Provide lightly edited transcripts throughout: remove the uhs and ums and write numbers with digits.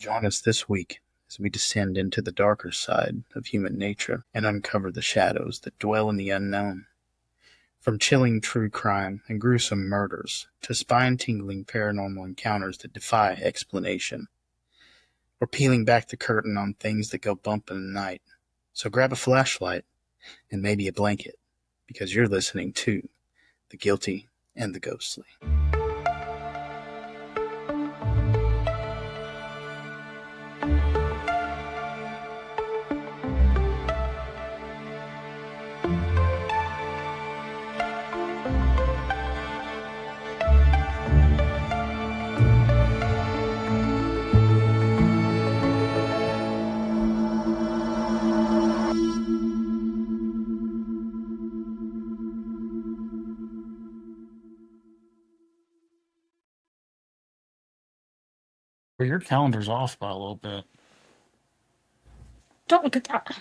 Join us this week as we descend into the darker side of human nature and uncover the shadows that dwell in the unknown. From chilling true crime and gruesome murders to spine-tingling paranormal encounters that defy explanation, we're peeling back the curtain on things that go bump in the night. So grab a flashlight and maybe a blanket, because you're listening to The Guilty and the Ghostly. Well, your calendar's off by a little bit. Don't look at that.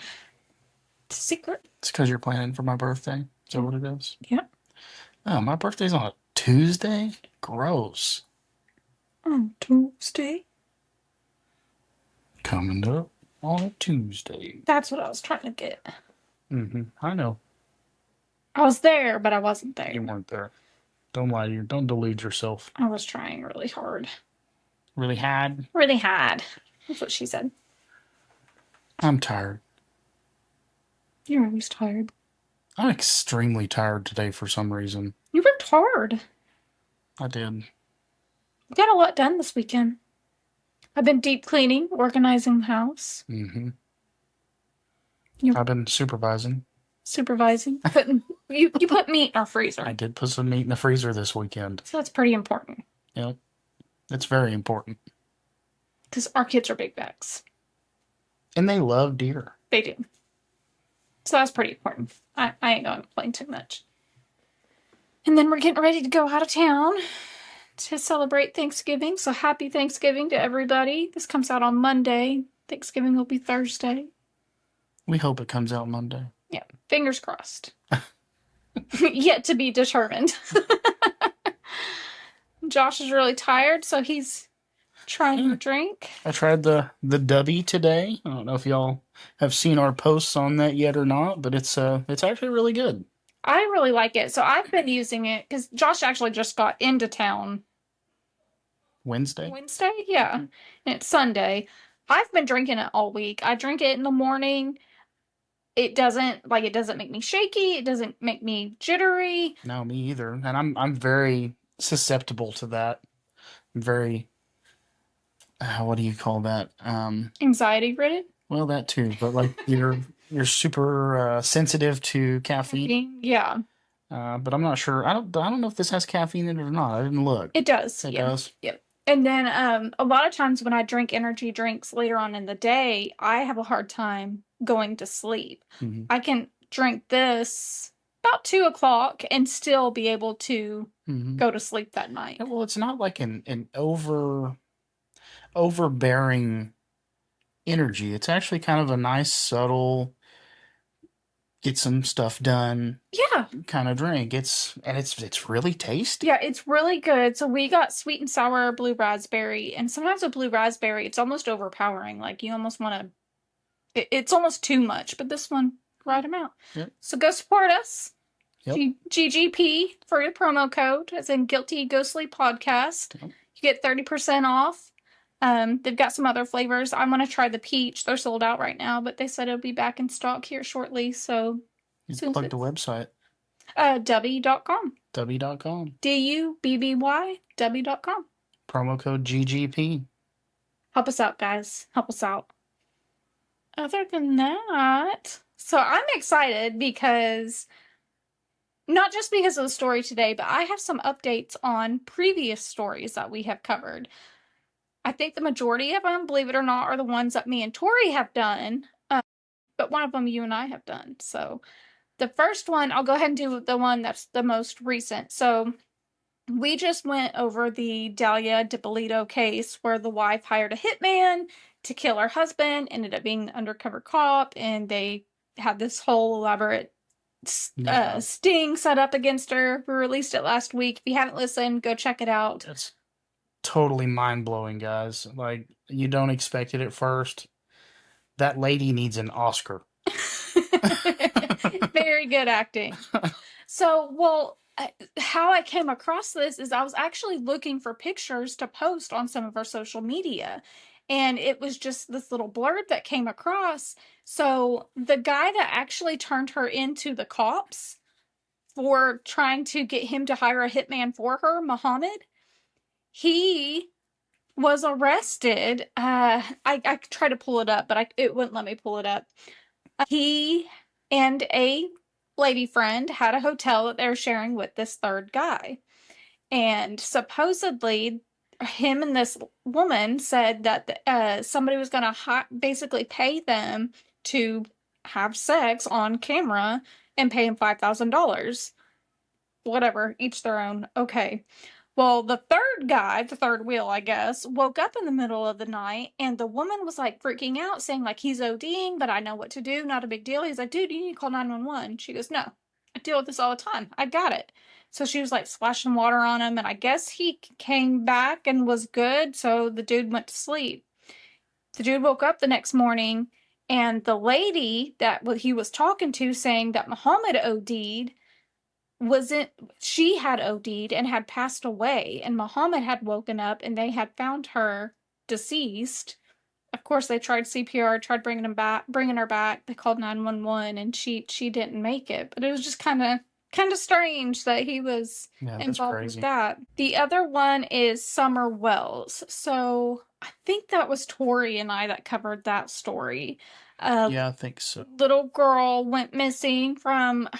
It's a secret. It's because you're planning for my birthday. Is that what it is? Yeah. Oh, my birthday's on a Tuesday? Gross. On Tuesday. Coming up on a Tuesday. That's what I was trying to get. I know. I was there, but I wasn't there. You weren't there. Don't lie to you. Don't delude yourself. I was trying really hard. Really had? Really had. That's what she said. I'm tired. You're always tired. I'm extremely tired today for some reason. You worked hard. I did. You got a lot done this weekend. I've been deep cleaning, organizing the house. I've been supervising. Supervising. You put meat in our freezer. I did put some meat in the freezer this weekend. So that's pretty important. Yep. It's very important. Because our kids are big bags. And they love deer. They do. So that's pretty important. I ain't going to complain too much. And then we're getting ready to go out of town to celebrate Thanksgiving. So happy Thanksgiving to everybody. This comes out on Monday. Thanksgiving will be Thursday. We hope it comes out Monday. Yeah, fingers crossed. Yet to be determined. Josh is really tired, so he's trying to drink. I tried the Dubby today. I don't know if y'all have seen our posts on that yet or not, but it's actually really good. I really like it. So I've been using it because Josh actually just got into town Wednesday, yeah. And it's Sunday. I've been drinking it all week. I drink it in the morning. It doesn't make me shaky. It doesn't make me jittery. No, me either. And I'm very susceptible to that. I'm very what do you call that? Anxiety ridden. Well, that too. But like you're super sensitive to caffeine. Yeah. But I'm not sure. I don't know if this has caffeine in it or not. I didn't look. It does. It does. Yep. And then a lot of times when I drink energy drinks later on in the day, I have a hard time going to sleep. I can drink this about 2:00 and still be able to go to sleep that night. Yeah, well, it's not like an overbearing energy. It's actually kind of a nice, subtle, get some stuff done. Yeah. Kind of drink. It's really tasty. Yeah, it's really good. So we got sweet and sour blue raspberry, and sometimes with blue raspberry, it's almost overpowering. Like you almost want to. It's almost too much, but this one, right amount. Yep. So go support us. Yep. GGP for your promo code, as in Guilty Ghostly Podcast. Yep. You get 30% off. They've got some other flavors. I want to try the peach. They're sold out right now, but they said it'll be back in stock here shortly. So you plug the website. Dubby.com. Dubby.com. DUBBY. Dubby.com. Promo code GGP. Help us out, guys. Help us out. Other than that, so I'm excited because not just because of the story today, but I have some updates on previous stories that we have covered. I think the majority of them, believe it or not, are the ones that me and Tori have done, but one of them you and I have done. So the first one, I'll go ahead and do the one that's the most recent. So we just went over the Dalia DiPolito case where the wife hired a hitman to kill her husband, ended up being the undercover cop, and they had this whole elaborate sting set up against her. We released it last week. If you haven't listened, go check it out. totally mind-blowing, guys. Like, you don't expect it at first. That lady needs an Oscar. Very good acting. So, well, how I came across this is I was actually looking for pictures to post on some of our social media. And it was just this little blurb that came across. So, the guy that actually turned her into the cops for trying to get him to hire a hitman for her, Muhammad, he was arrested. I tried to pull it up, but it wouldn't let me pull it up. He and a lady friend had a hotel that they were sharing with this third guy. And supposedly, him and this woman said that somebody was going to basically pay them to have sex on camera and pay him $5,000. Whatever, each their own. Okay. Well, the third guy, the third wheel, I guess, woke up in the middle of the night and the woman was like freaking out, saying, like, he's ODing, but I know what to do. Not a big deal. He's like, dude, you need to call 911. She goes, no, I deal with this all the time. I got it. So she was like splashing water on him, and I guess he came back and was good. So the dude went to sleep. The dude woke up the next morning, and the lady that he was talking to, saying that Muhammad OD'd, wasn't she had OD'd and had passed away, and Muhammad had woken up and they had found her deceased. Of course, they tried CPR, tried bringing her back. They called 911, and she didn't make it. But it was just kind of strange that he was involved with that. The other one is Summer Wells. So I think that was Tori and I that covered that story. Yeah, I think so. Little girl went missing from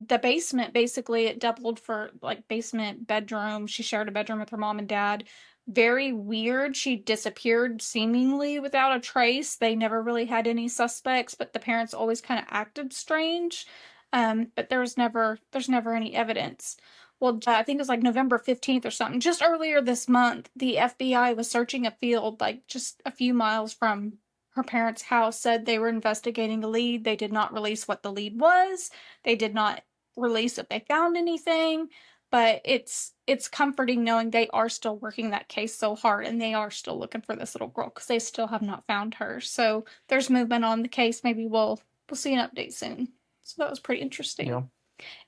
the basement. Basically, it doubled for like basement bedroom. She shared a bedroom with her mom and dad. Very weird. She disappeared seemingly without a trace. They never really had any suspects, but the parents always kind of acted strange. But there's never any evidence. Well, I think it was like November 15th or something. Just earlier this month, the FBI was searching a field like just a few miles from her parents' house, said they were investigating a lead. They did not release what the lead was. They did not release if they found anything, but it's comforting knowing they are still working that case so hard, and they are still looking for this little girl because they still have not found her. So there's movement on the case. Maybe we'll see an update soon. So that was pretty interesting. Yeah.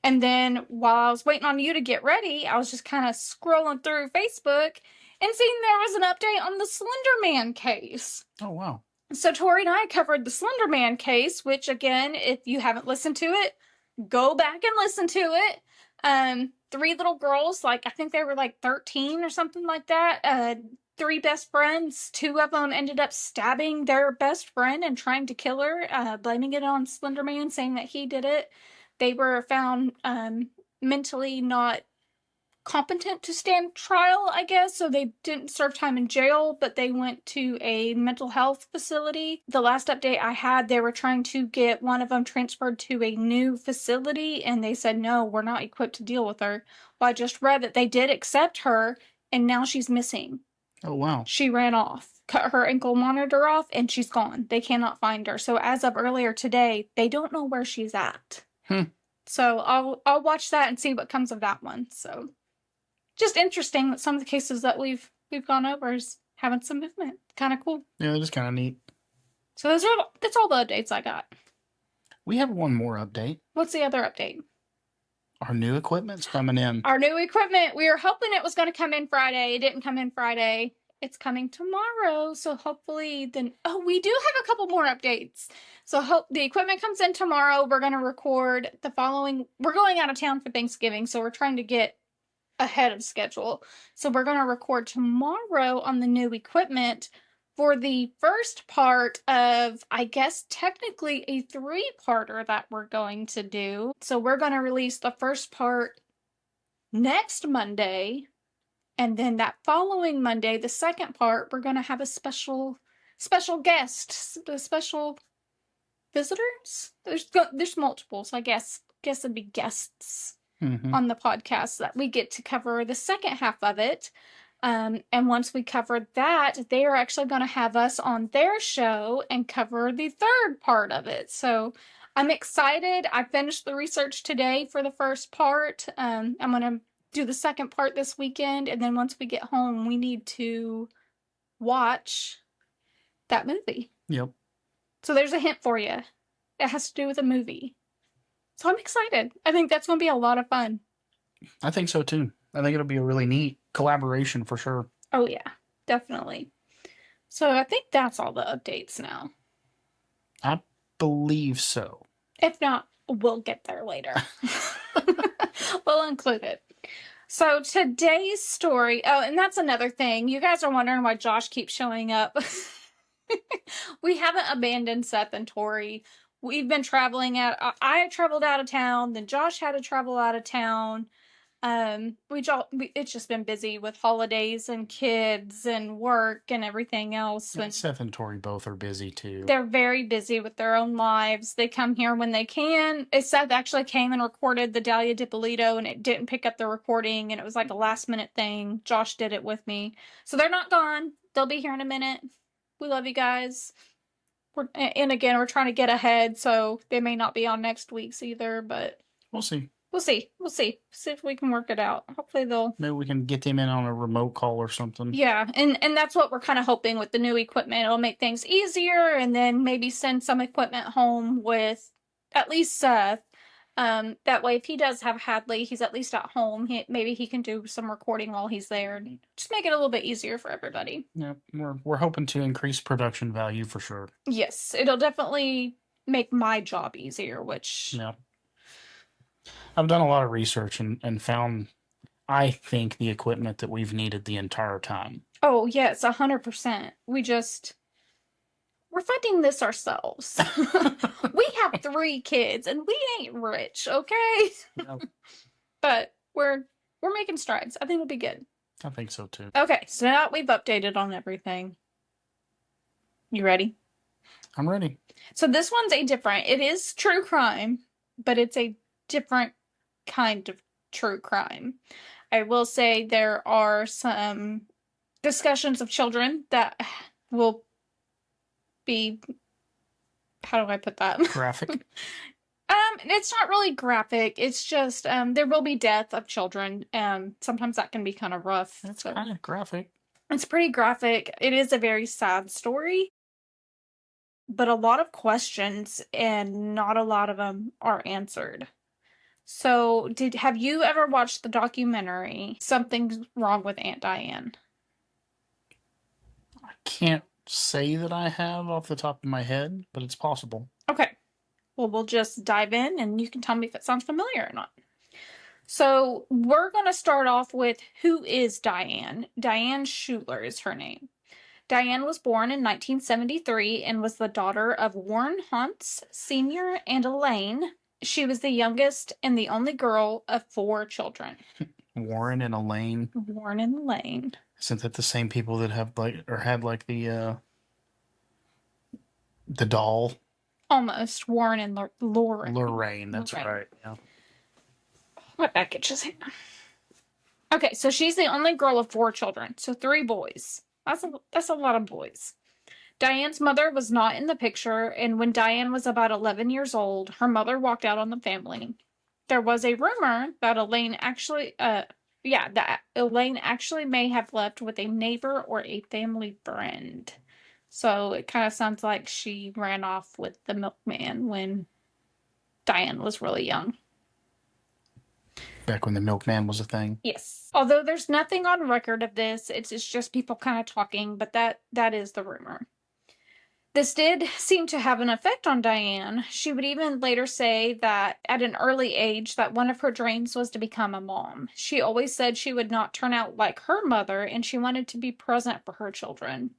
And then while I was waiting on you to get ready, I was just kind of scrolling through Facebook and seeing there was an update on the Slender Man case. Oh, wow. So Tori and I covered the Slender Man case, which, again, if you haven't listened to it, go back and listen to it. 3 little girls, like I think they were like 13 or something like that. 3 best friends. 2 of them ended up stabbing their best friend and trying to kill her, blaming it on Slender Man, saying that he did it. They were found mentally not competent to stand trial, I guess, so they didn't serve time in jail, but they went to a mental health facility. The last update I had, they were trying to get one of them transferred to a new facility, and they said, no, we're not equipped to deal with her. Well, I just read that they did accept her, and now she's missing. Oh, wow. She ran off, cut her ankle monitor off, and she's gone. They cannot find her. So as of earlier today, they don't know where she's at. So I'll watch that and see what comes of that one. So just interesting that some of the cases that we've gone over is having some movement. Kind of cool. Yeah, that is kind of neat. So that's all the updates I got. We have one more update. What's the other update? Our new equipment's coming in. Our new equipment. We were hoping it was going to come in Friday. It didn't come in Friday. It's coming tomorrow. So hopefully then... Oh, we do have a couple more updates. So the equipment comes in tomorrow. We're going to record the following... We're going out of town for Thanksgiving, so we're trying to get ahead of schedule. So we're going to record tomorrow on the new equipment for the first part of, I guess, technically a 3-parter that we're going to do. So we're going to release the first part next Monday, and then that following Monday, the second part, we're going to have a special guest, special visitors. There's multiple, so I guess it'd be guests on the podcast that we get to cover the second half of it. And once we cover that, they are actually going to have us on their show and cover the third part of it. So I'm excited. I finished the research today for the first part. I'm going to do the second part this weekend, and then once we get home, we need to watch that movie. Yep. So there's a hint for you. It has to do with a movie. So I'm excited. I think that's going to be a lot of fun. I think so too. I think it'll be a really neat collaboration for sure. Oh, yeah, definitely. So I think that's all the updates now. I believe so. If not, we'll get there later. We'll include it. So today's story. Oh, and that's another thing. You guys are wondering why Josh keeps showing up. We haven't abandoned Seth and Tori. We've been traveling out. I traveled out of town. Then Josh had to travel out of town. It's just been busy with holidays and kids and work and everything else. And Seth and Tori both are busy too. They're very busy with their own lives. They come here when they can. Seth actually came and recorded the Dahlia de Polito, and it didn't pick up the recording, and it was like a last minute thing. Josh did it with me. So they're not gone. They'll be here in a minute. We love you guys. And again, we're trying to get ahead, so they may not be on next week's either, but we'll see. We'll see. See if we can work it out. Hopefully maybe we can get them in on a remote call or something. Yeah, and that's what we're kind of hoping with the new equipment. It'll make things easier, and then maybe send some equipment home with at least Seth. That way, if he does have Hadley, he's at least at home. Maybe he can do some recording while he's there. Just make it a little bit easier for everybody. Yeah, we're hoping to increase production value for sure. Yes, it'll definitely make my job easier, which... Yeah. I've done a lot of research and found, I think, the equipment that we've needed the entire time. Oh, yes, 100%. We're funding this ourselves. We have 3 kids, and we ain't rich, okay? No. But we're making strides. I think it'll be good. I think so, too. Okay, so now we've updated on everything. You ready? I'm ready. So this one's it is true crime, but it's a different kind of true crime. I will say there are some discussions of children that will be, how do I put that? Graphic? It's not really graphic. It's just there will be death of children. Sometimes that can be kind of rough. It's kind of graphic. It's pretty graphic. It is a very sad story, but a lot of questions and not a lot of them are answered. So, have you ever watched the documentary Something's Wrong with Aunt Diane? I can't say that I have off the top of my head, but it's possible. Okay. Well, we'll just dive in and you can tell me if it sounds familiar or not. So, we're going to start off with who is Diane? Diane Schuler is her name. Diane was born in 1973 and was the daughter of Warren Huntz Sr. and Elaine. She was the youngest and the only girl of 4 children. Warren and Elaine. Warren and Elaine. Isn't that the same people that have had the doll? Almost. Warren and Lorraine. Lorraine, that's right. Yeah. My back itches here. Okay, so she's the only girl of 4 children, so 3 boys. That's a lot of boys. Diane's mother was not in the picture, and when Diane was about 11 years old, her mother walked out on the family. There was a rumor that Elaine actually may have left with a neighbor or a family friend. So it kind of sounds like she ran off with the milkman when Diane was really young. Back when the milkman was a thing? Yes. Although there's nothing on record of this, it's just people kind of talking, but that is the rumor. This did seem to have an effect on Diane. She would even later say that at an early age that one of her dreams was to become a mom. She always said she would not turn out like her mother and she wanted to be present for her children.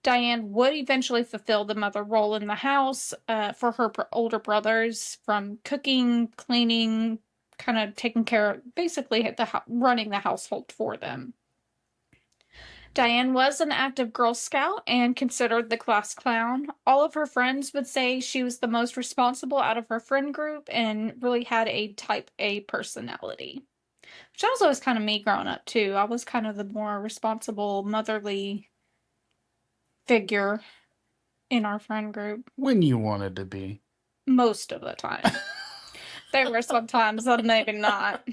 Diane would eventually fulfill the mother role in the house for her older brothers, from cooking, cleaning, kind of taking care of, basically running the household for them. Diane was an active Girl Scout and considered the class clown. All of her friends would say she was the most responsible out of her friend group and really had a type A personality. Which was always kind of me growing up too. I was kind of the more responsible, motherly figure in our friend group. When you wanted to be. Most of the time. They were sometimes, and maybe not.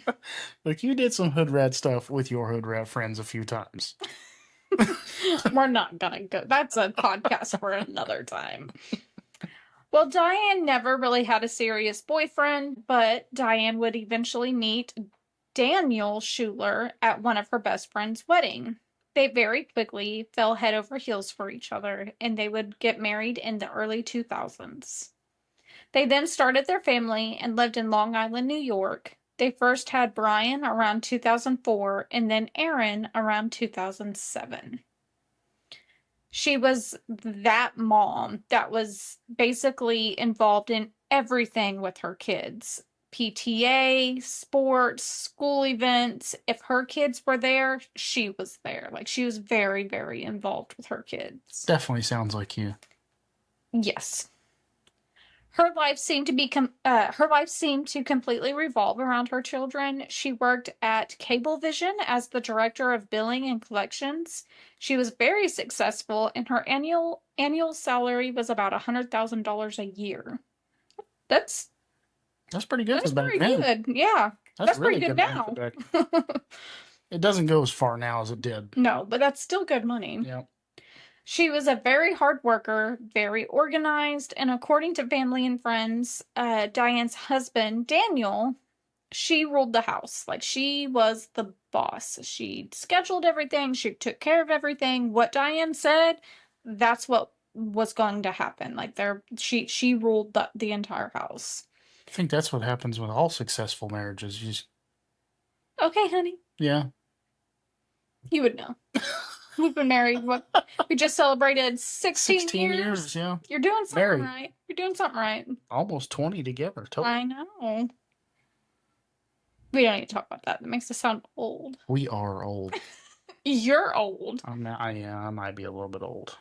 Look, you did some hood rat stuff with your hood rat friends a few times. We're not gonna go. That's a podcast for another time. Well, Diane never really had a serious boyfriend, but Diane would eventually meet Daniel Schuler at one of her best friend's wedding. They very quickly fell head over heels for each other, and they would get married in the early 2000s. They then started their family and lived in Long Island, New York. They first had Brian around 2004 and then Aaron around 2007. She was that mom that was basically involved in everything with her kids. PTA, sports, school events. If her kids were there, she was there. Like, she was very, very involved with her kids. Definitely sounds like you. Yes. Her life seemed to completely revolve around her children. She worked at Cablevision as the director of billing and collections. She was very successful, and her annual salary was about $100,000 a year. That's pretty good. That's for back pretty then. good. Yeah, that's really pretty good now. It doesn't go as far now as it did. No, but that's still good money. Yeah. She was a very hard worker, very organized, and according to family and friends, Diane's husband, Daniel, she ruled the house. Like, she was the boss. She scheduled everything. She took care of everything. What Diane said, that's what was going to happen. Like, she ruled the entire house. I think that's what happens with all successful marriages. Okay, honey. Yeah. You would know. We've been married, we just celebrated 16 years. Yeah. You're doing something right. You're doing something right. Almost 20 together. Totally. I know. We don't need to talk about that. That makes us sound old. We are old. You're old. I might be a little bit old.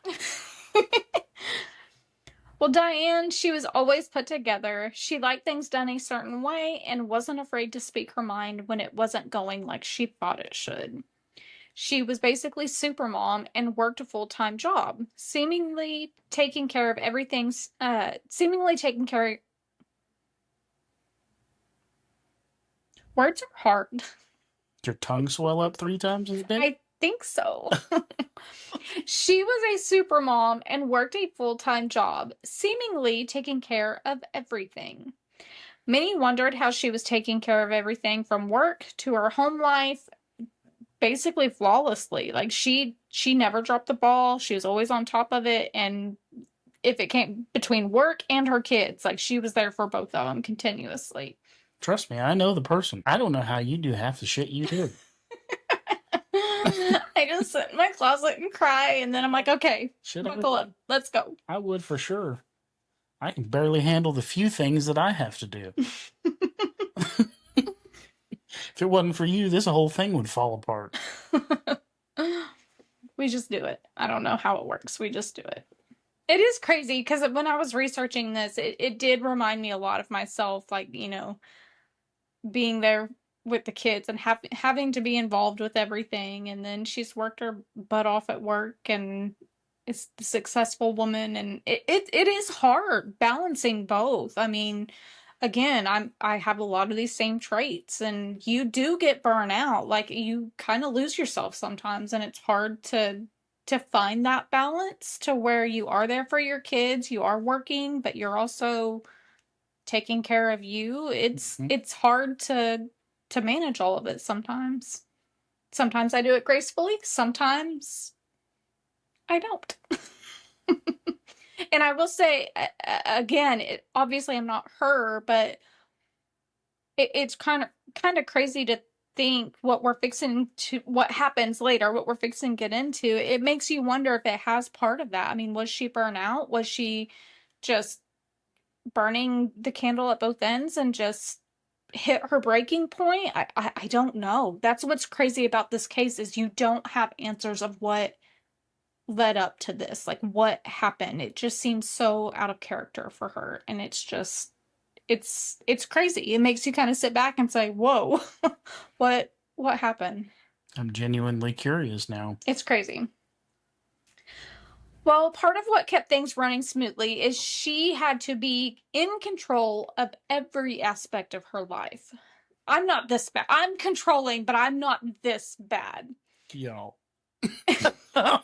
Well, Diane, she was always put together. She liked things done a certain way and wasn't afraid to speak her mind when it wasn't going like she thought it should. She was basically super mom and worked a full-time job, seemingly taking care of everything. Words are hard. Did your tongue swell up 3 times as big? I think so. She was a super mom and worked a full-time job, seemingly taking care of everything. Many wondered how she was taking care of everything from work to her home life, basically flawlessly. Like, she never dropped the ball. She was always on top of it, and if it came between work and her kids, like, she was there for both of them continuously. Trust me, I know the person. I don't know how you do half the shit you do. I just sit in my closet and cry, and then I'm like, okay, buckle up, let's go. I would for sure. I can barely handle the few things that I have to do. If it wasn't for you, this whole thing would fall apart. We just do it. I don't know how it works. We just do it. It is crazy because when I was researching this, it did remind me a lot of myself, like, you know, being there with the kids and having to be involved with everything. And then she's worked her butt off at work and is a successful woman. And it is hard balancing both. I mean, again, I have a lot of these same traits, and you do get burnt out. Like, you kind of lose yourself sometimes, and it's hard to find that balance to where you are there for your kids, you are working, but you're also taking care of you. It's hard to manage all of it sometimes. Sometimes I do it gracefully, sometimes I don't. And I will say, again, obviously I'm not her, but it's kind of crazy to think what happens later, what we're fixing to get into. It makes you wonder if it has part of that. I mean, was she burnt out? Was she just burning the candle at both ends and just hit her breaking point? I don't know. That's what's crazy about this case, is you don't have answers of what led up to this, like what happened. It just seems so out of character for her, and it's just it's crazy. It makes you kind of sit back and say, whoa, what happened? I'm genuinely curious now. It's crazy. Well, part of what kept things running smoothly is she had to be in control of every aspect of her life. I'm not this bad. I'm controlling, but I'm not this bad. Yo. There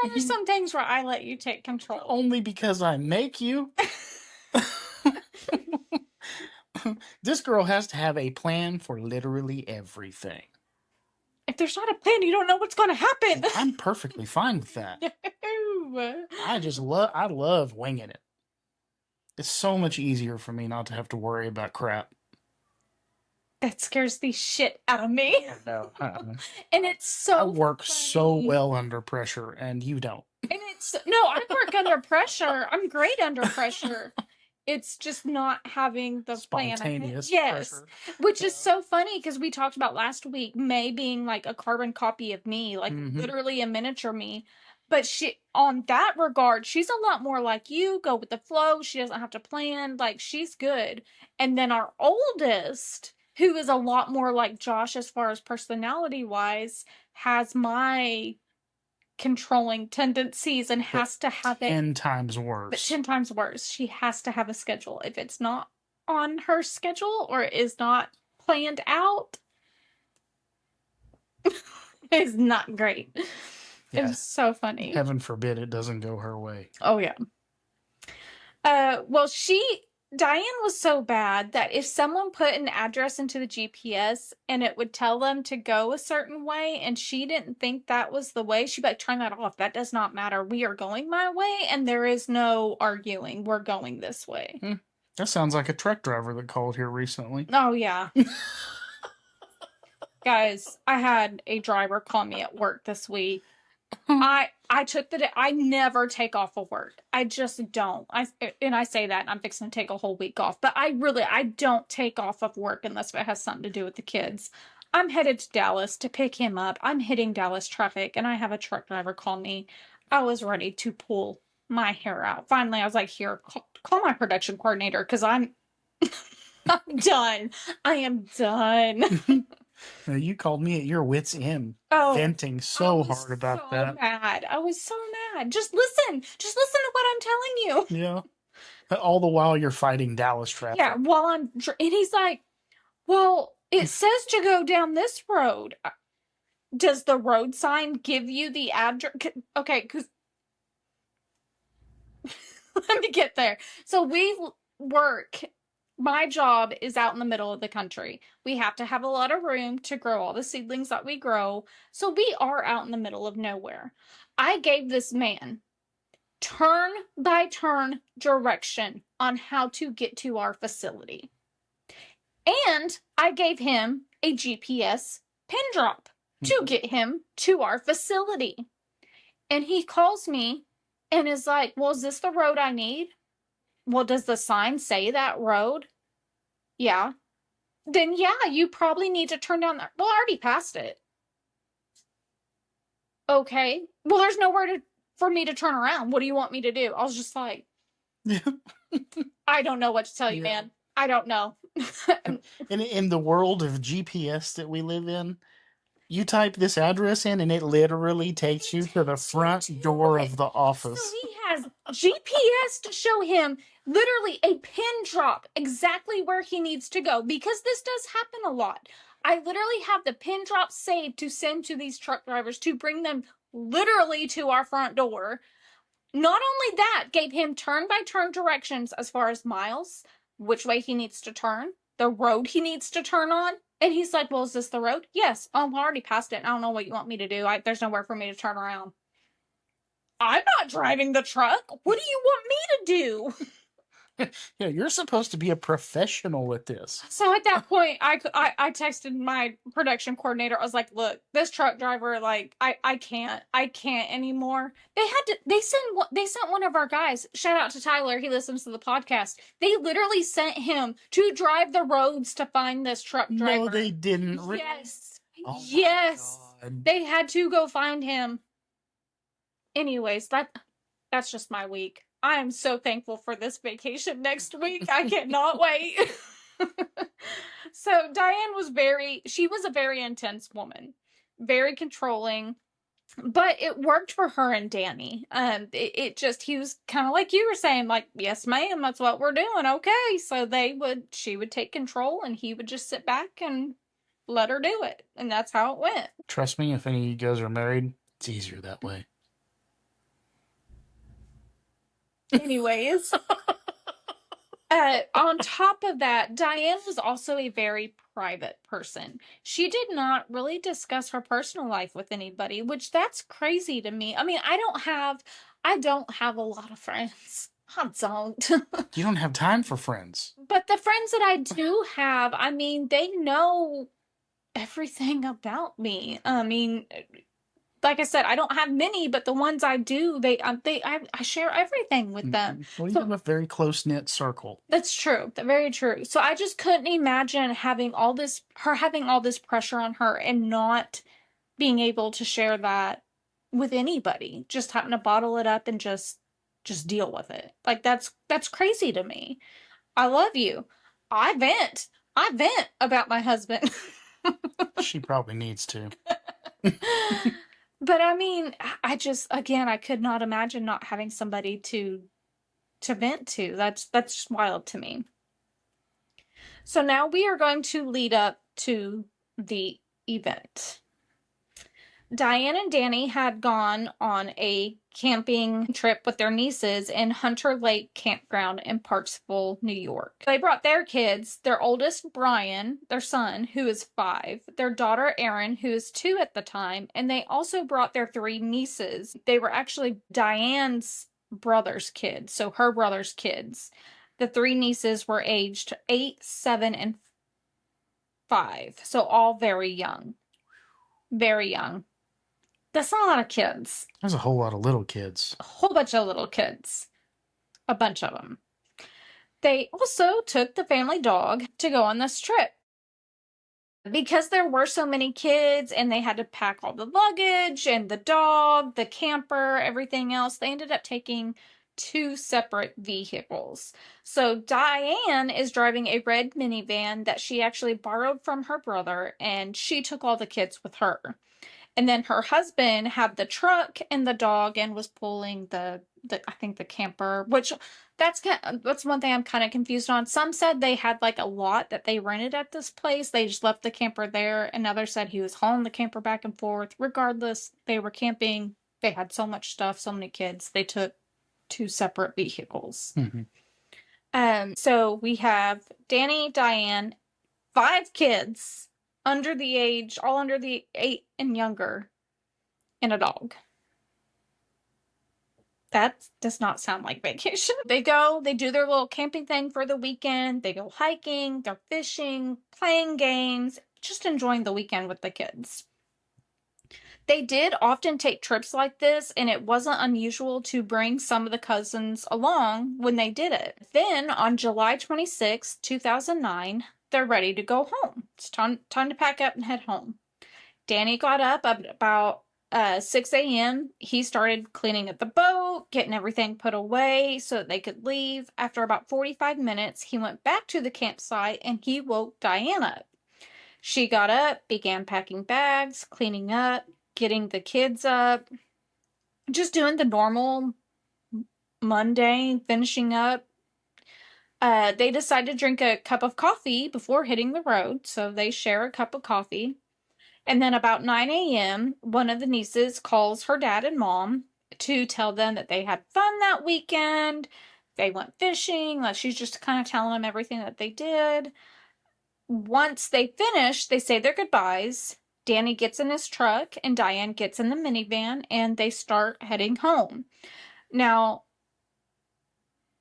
are some things where I let you take control. Only because I make you. This girl has to have a plan for literally everything. If there's not a plan, you don't know what's going to happen. I'm perfectly fine with that. No. I love winging it. It's so much easier for me not to have to worry about crap. That scares the shit out of me. No. And it's so I work funny. so well under pressure, and you don't. And I work under pressure. I'm great under pressure. It's just not having the plan. Spontaneous Yes. pressure. Which is so funny because we talked about last week May being like a carbon copy of me, like literally a miniature me. But on that regard, she's a lot more like you, go with the flow. She doesn't have to plan. Like, she's good. And then our oldest, who is a lot more like Josh as far as personality wise, has my controlling tendencies and has to have 10 times worse. But 10 times worse. She has to have a schedule. If it's not on her schedule or is not planned out, it's not great. Yeah. It was so funny. Heaven forbid it doesn't go her way. Oh, yeah. Well, Diane was so bad that if someone put an address into the GPS and it would tell them to go a certain way and she didn't think that was the way, she'd be like, turn that off. That does not matter. We are going my way and there is no arguing. We're going this way. That sounds like a truck driver that called here recently. Oh, yeah. Guys, I had a driver call me at work this week. I took the day. I never take off of work. I just don't. I say that and I'm fixing to take a whole week off. But I don't take off of work unless it has something to do with the kids. I'm headed to Dallas to pick him up. I'm hitting Dallas traffic and I have a truck driver call me. I was ready to pull my hair out. Finally, I was like, here, call my production coordinator because I'm done. I am done. You called me at your wit's end, venting so hard about that. I was so mad. Just listen to what I'm telling you. Yeah. All the while you're fighting Dallas traffic. Yeah, and he's like, well, it says to go down this road. Does the road sign give you the address? Okay, because let me get there. So my job is out in the middle of the country. We have to have a lot of room to grow all the seedlings that we grow. So we are out in the middle of nowhere. I gave this man turn by turn direction on how to get to our facility. And I gave him a GPS pin drop to get him to our facility. And he calls me and is like, well, is this the road I need? Well, does the sign say that road? Yeah. Then yeah, you probably need to turn down that. Well, I already passed it. Okay. Well, there's nowhere for me to turn around. What do you want me to do? I was just like, I don't know what to tell you, man. I don't know. In the world of GPS that we live in, you type this address in and it literally takes you to the front door of the office. So he has GPS to show him literally a pin drop exactly where he needs to go, because this does happen a lot. I literally have the pin drop saved to send to these truck drivers to bring them literally to our front door. Not only that, gave him turn-by-turn directions as far as miles, which way he needs to turn, the road he needs to turn on. And he's like, well, is this the road? Yes. Oh, I already passed it. I don't know what you want me to do. There's nowhere for me to turn around. I'm not driving the truck. What do you want me to do? Yeah, you're supposed to be a professional at this. So at that point, I texted my production coordinator. I was like, look, this truck driver, like, I can't anymore. They sent one of our guys, shout out to Tyler, he listens to the podcast. They literally sent him to drive the roads to find this truck driver. No, they didn't. Yes. Oh yes. They had to go find him. Anyways, that's just my week. I am so thankful for this vacation next week. I cannot wait. So Diane was a very intense woman, very controlling. But it worked for her and Danny. It just, he was kind of like you were saying, like, yes, ma'am, that's what we're doing. Okay. So she would take control and he would just sit back and let her do it. And that's how it went. Trust me, if any of you guys are married, it's easier that way. Anyways, on top of that, Diane was also a very private person. She did not really discuss her personal life with anybody, which that's crazy to me. I mean, I don't have a lot of friends. I don't. You don't have time for friends. But the friends that I do have, I mean, they know everything about me. I mean, like I said, I don't have many, but the ones I do, I share everything with them. Well, you So have a very close knit circle. that's true. Very true. So I just couldn't imagine having all this pressure on her and not being able to share that with anybody. Just having to bottle it up and just deal with it. Like that's crazy to me. I love you. I vent. I vent about my husband. She probably needs to. But I mean, I just, again, I could not imagine not having somebody to vent to. That's just wild to me. So now we are going to lead up to the event. Diane and Danny had gone on a camping trip with their nieces in Hunter Lake Campground in Parksville, New York. They brought their kids, their oldest, Brian, their son, who is 5, their daughter, Erin, who is 2 at the time, and they also brought their 3 nieces. They were actually Diane's brother's kids, so her brother's kids. The 3 nieces were aged 8, 7, and 5, so all very young. Very young. That's not a lot of kids. There's a whole lot of little kids. A whole bunch of little kids. A bunch of them. They also took the family dog to go on this trip. Because there were so many kids and they had to pack all the luggage and the dog, the camper, everything else, they ended up taking 2 separate vehicles. So Diane is driving a red minivan that she actually borrowed from her brother, and she took all the kids with her. And then her husband had the truck and the dog and was pulling the I think the camper, which that's one thing I'm kind of confused on. Some said they had like a lot that they rented at this place. They just left the camper there. And others said he was hauling the camper back and forth. Regardless, they were camping. They had so much stuff, so many kids. They took 2 separate vehicles. So we have Danny, Diane, 5 kids under the age, all under the 8 and younger, and a dog. That does not sound like vacation. They do their little camping thing for the weekend. They go hiking, they're fishing, playing games, just enjoying the weekend with the kids. They did often take trips like this, and it wasn't unusual to bring some of the cousins along when they did it. Then on July 26, 2009, they're ready to go home. It's time to pack up and head home. Danny got up about 6 a.m. He started cleaning up the boat, getting everything put away so that they could leave. After about 45 minutes, he went back to the campsite and he woke Diane up. She got up, began packing bags, cleaning up, getting the kids up, just doing the normal mundane finishing up. They decided to drink a cup of coffee before hitting the road, so they share a cup of coffee. And then about 9 a.m., one of the nieces calls her dad and mom to tell them that they had fun that weekend. They went fishing. Like, she's just kind of telling them everything that they did. Once they finish, they say their goodbyes. Danny gets in his truck and Diane gets in the minivan and they start heading home. Now,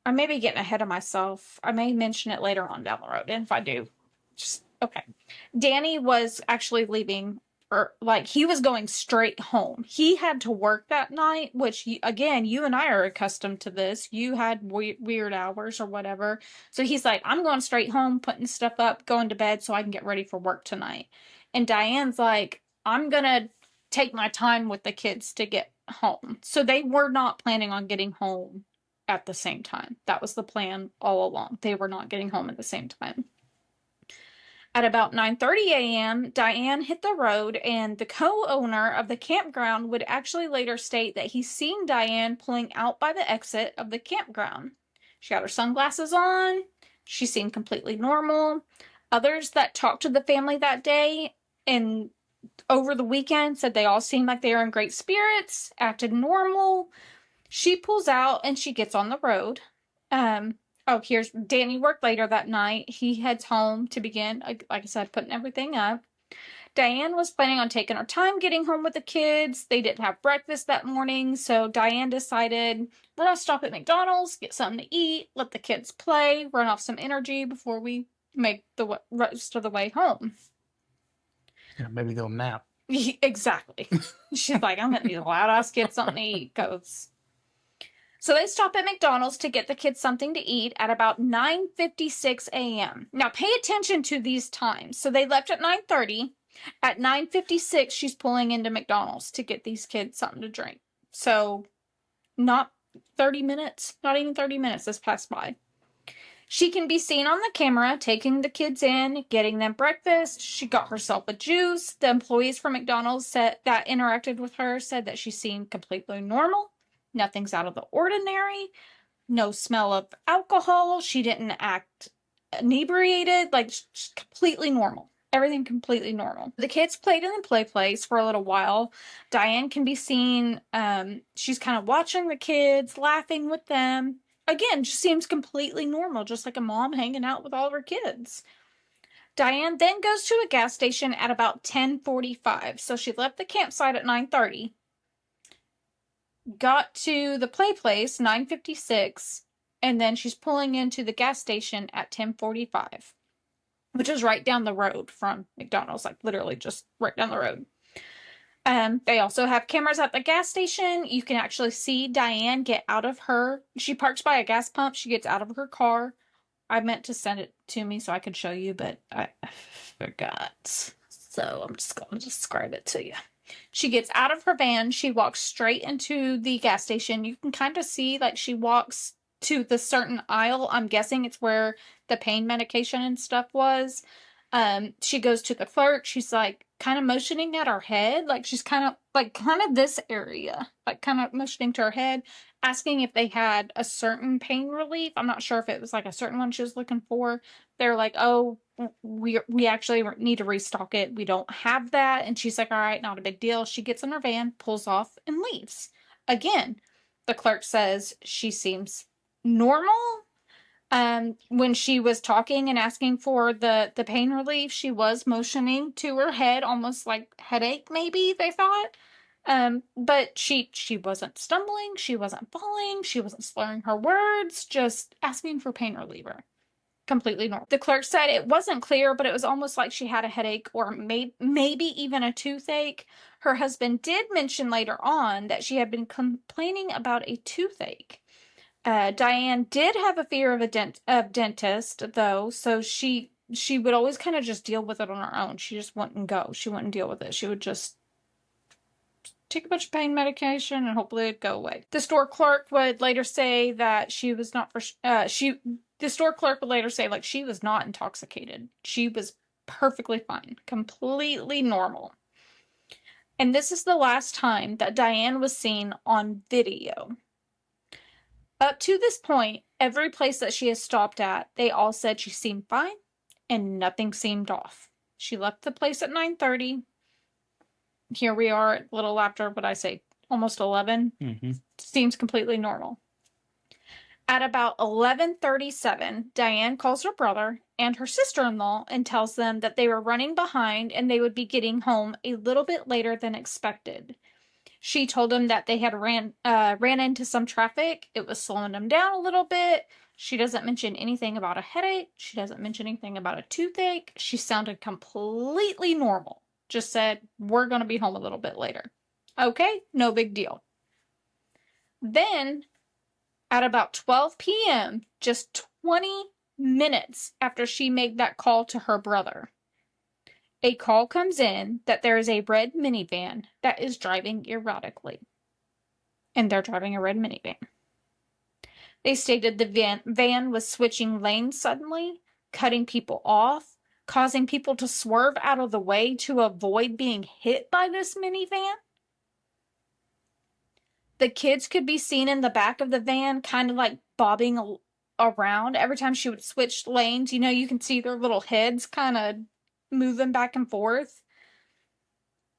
I may be getting ahead of myself. I may mention it later on down the road. And if I do, just okay. Danny was actually leaving, or like he was going straight home. He had to work that night, which again, you and I are accustomed to this. You had weird hours or whatever. So he's like, I'm going straight home, putting stuff up, going to bed so I can get ready for work tonight. And Diane's like, I'm going to take my time with the kids to get home. So they were not planning on getting home at the same time. That was the plan all along. They were not getting home at the same time. At about 9:30 a.m., Diane hit the road, and the co-owner of the campground would actually later state that he's seen Diane pulling out by the exit of the campground. She had her sunglasses on. She seemed completely normal. Others that talked to the family that day and over the weekend said they all seemed like they were in great spirits, acted normal. She pulls out and she gets on the road. Here's Danny worked later that night. He heads home to begin, like I said, putting everything up. Diane was planning on taking her time getting home with the kids. They didn't have breakfast that morning, so Diane decided, we're gonna stop at McDonald's, get something to eat, let the kids play, run off some energy before we make the rest of the way home. Yeah, maybe they'll nap. Exactly. She's like, I'm gonna need a loud ass get something to eat, cause. So they stop at McDonald's to get the kids something to eat at about 9:56 a.m. Now pay attention to these times. So they left at 9:30. At 9:56, she's pulling into McDonald's to get these kids something to drink. So not 30 minutes, not even 30 minutes has passed by. She can be seen on the camera taking the kids in, getting them breakfast. She got herself a juice. The employees from McDonald's that interacted with her said that she seemed completely normal. Nothing's out of the ordinary. No smell of alcohol. She didn't act inebriated. Like, completely normal. Everything completely normal. The kids played in the play place for a little while. Diane can be seen, she's kind of watching the kids, laughing with them. Again, just seems completely normal, just like a mom hanging out with all of her kids. Diane then goes to a gas station at about 10:45. So she left the campsite at 9:30. Got to the play place 9:56, and then she's pulling into the gas station at 10:45, which is right down the road from McDonald's, like literally just right down the road. They also have cameras at the gas station. You can actually see Diane get out of her. She parks by a gas pump. She gets out of her car. I meant to send it to me so I could show you, but I forgot. So I'm just going to describe it to you. She gets out of her van. She walks straight into the gas station. You can kind of see, like, she walks to the certain aisle. I'm guessing it's where the pain medication and stuff was. She goes to the clerk. She's like kind of motioning at her head. Like she's kind of this area, like kind of motioning to her head, asking if they had a certain pain relief. I'm not sure if it was like a certain one she was looking for. They're like, oh, we actually need to restock it. We don't have that. And she's like, all right, not a big deal. She gets in her van, pulls off, and leaves. Again, the clerk says she seems normal. When she was talking and asking for the pain relief, she was motioning to her head, almost like headache, maybe they thought. But she wasn't stumbling, she wasn't falling, she wasn't slurring her words, just asking for pain reliever. Completely normal. The clerk said it wasn't clear, but it was almost like she had a headache or maybe even a toothache. Her husband did mention later on that she had been complaining about a toothache. Diane did have a fear of dentist, though, so she would always kind of just deal with it on her own. She just wouldn't go. She wouldn't deal with it. She would just take a bunch of pain medication and hopefully it'd go away. The store clerk would later say that she was not the store clerk would later say, like, she was not intoxicated. She was perfectly fine, completely normal. And this is the last time that Diane was seen on video. Up to this point, every place that she has stopped at, they all said she seemed fine and nothing seemed off. She left the place at 9:30. Here we are a little after, what I say, almost 11. Mm-hmm. Seems completely normal. At about 11:37, Diane calls her brother and her sister-in-law and tells them that they were running behind and they would be getting home a little bit later than expected. She told them that they had ran into some traffic. It was slowing them down a little bit. She doesn't mention anything about a headache. She doesn't mention anything about a toothache. She sounded completely normal. Just said, we're going to be home a little bit later. Okay, no big deal. Then, at about 12 p.m., just 20 minutes after she made that call to her brother, a call comes in that there is a red minivan that is driving erratically. And they're driving a red minivan. They stated the van was switching lanes suddenly, cutting people off, causing people to swerve out of the way to avoid being hit by this minivan. The kids could be seen in the back of the van, kind of like bobbing around every time she would switch lanes. You know, you can see their little heads kind of moving back and forth.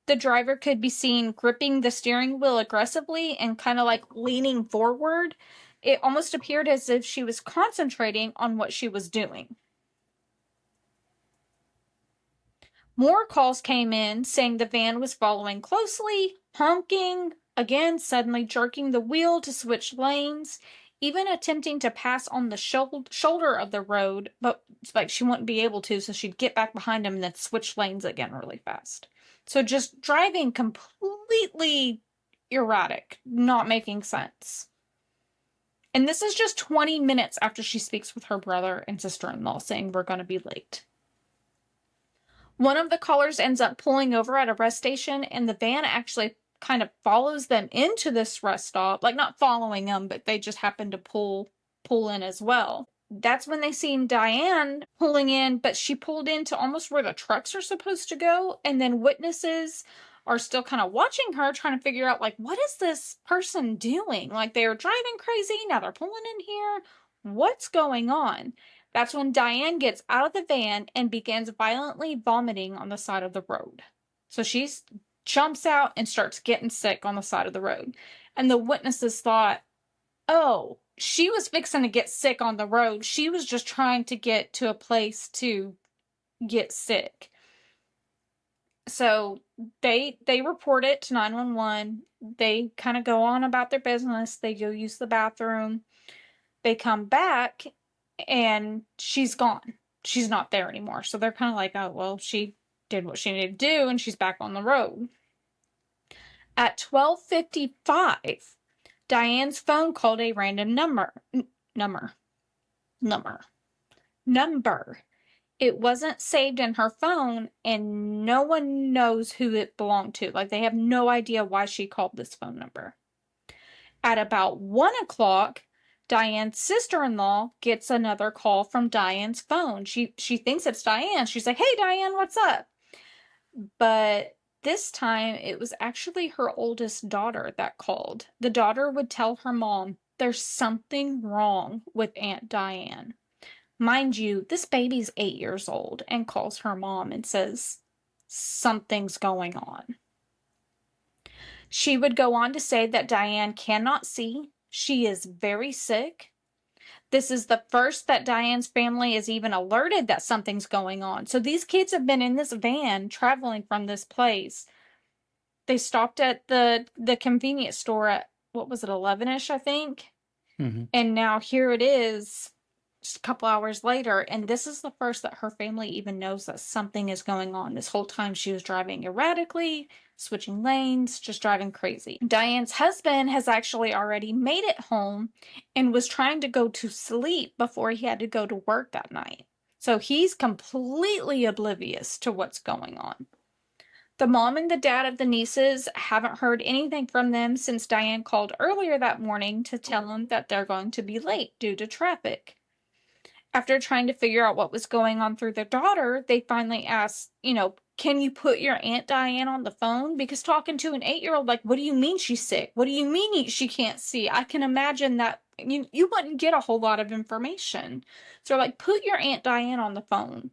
The driver could be seen gripping the steering wheel aggressively and kind of like leaning forward. It almost appeared as if she was concentrating on what she was doing. More calls came in saying the van was following closely, honking, again, suddenly jerking the wheel to switch lanes, even attempting to pass on the shoulder of the road, but like she wouldn't be able to, so she'd get back behind him and then switch lanes again really fast. So just driving completely erratic, not making sense. And this is just 20 minutes after she speaks with her brother and sister-in-law saying we're going to be late. One of the callers ends up pulling over at a rest station, and the van actually kind of follows them into this rest stop. Like, not following them, but they just happen to pull in as well. That's when they seen Diane pulling in, but she pulled into almost where the trucks are supposed to go, and then witnesses are still kind of watching her, trying to figure out, like, what is this person doing? Like, they were driving crazy, now they're pulling in here. What's going on? That's when Diane gets out of the van and begins violently vomiting on the side of the road. So she jumps out and starts getting sick on the side of the road. And the witnesses thought, oh, she was fixing to get sick on the road. She was just trying to get to a place to get sick. So they report it to 911. They kind of go on about their business. They go use the bathroom. They come back and she's gone. She's not there anymore. So they're kind of like, oh, well, she did what she needed to do and she's back on the road. At 12:55, Diane's phone called a random number. It wasn't saved in her phone and no one knows who it belonged to. Like, they have no idea why she called this phone number. At about 1 o'clock, Diane's sister-in-law gets another call from Diane's phone. She thinks it's Diane. She's like, hey, Diane, what's up? But this time, it was actually her oldest daughter that called. The daughter would tell her mom, there's something wrong with Aunt Diane. Mind you, this baby's 8 years old and calls her mom and says, something's going on. She would go on to say that Diane cannot see. She is very sick. This is the first that Diane's family is even alerted that something's going on. So these kids have been in this van traveling from this place. They stopped at the convenience store at, what was it, 11-ish, I think? Mm-hmm. And now here it is, just a couple hours later, and this is the first that her family even knows that something is going on. This whole time she was driving erratically, switching lanes, just driving crazy. Diane's husband has actually already made it home and was trying to go to sleep before he had to go to work that night. So he's completely oblivious to what's going on. The mom and the dad of the nieces haven't heard anything from them since Diane called earlier that morning to tell them that they're going to be late due to traffic. After trying to figure out what was going on through their daughter, they finally asked, can you put your Aunt Diane on the phone? Because talking to an 8-year-old, like, what do you mean she's sick? What do you mean she can't see? I can imagine that you wouldn't get a whole lot of information. So like, put your Aunt Diane on the phone.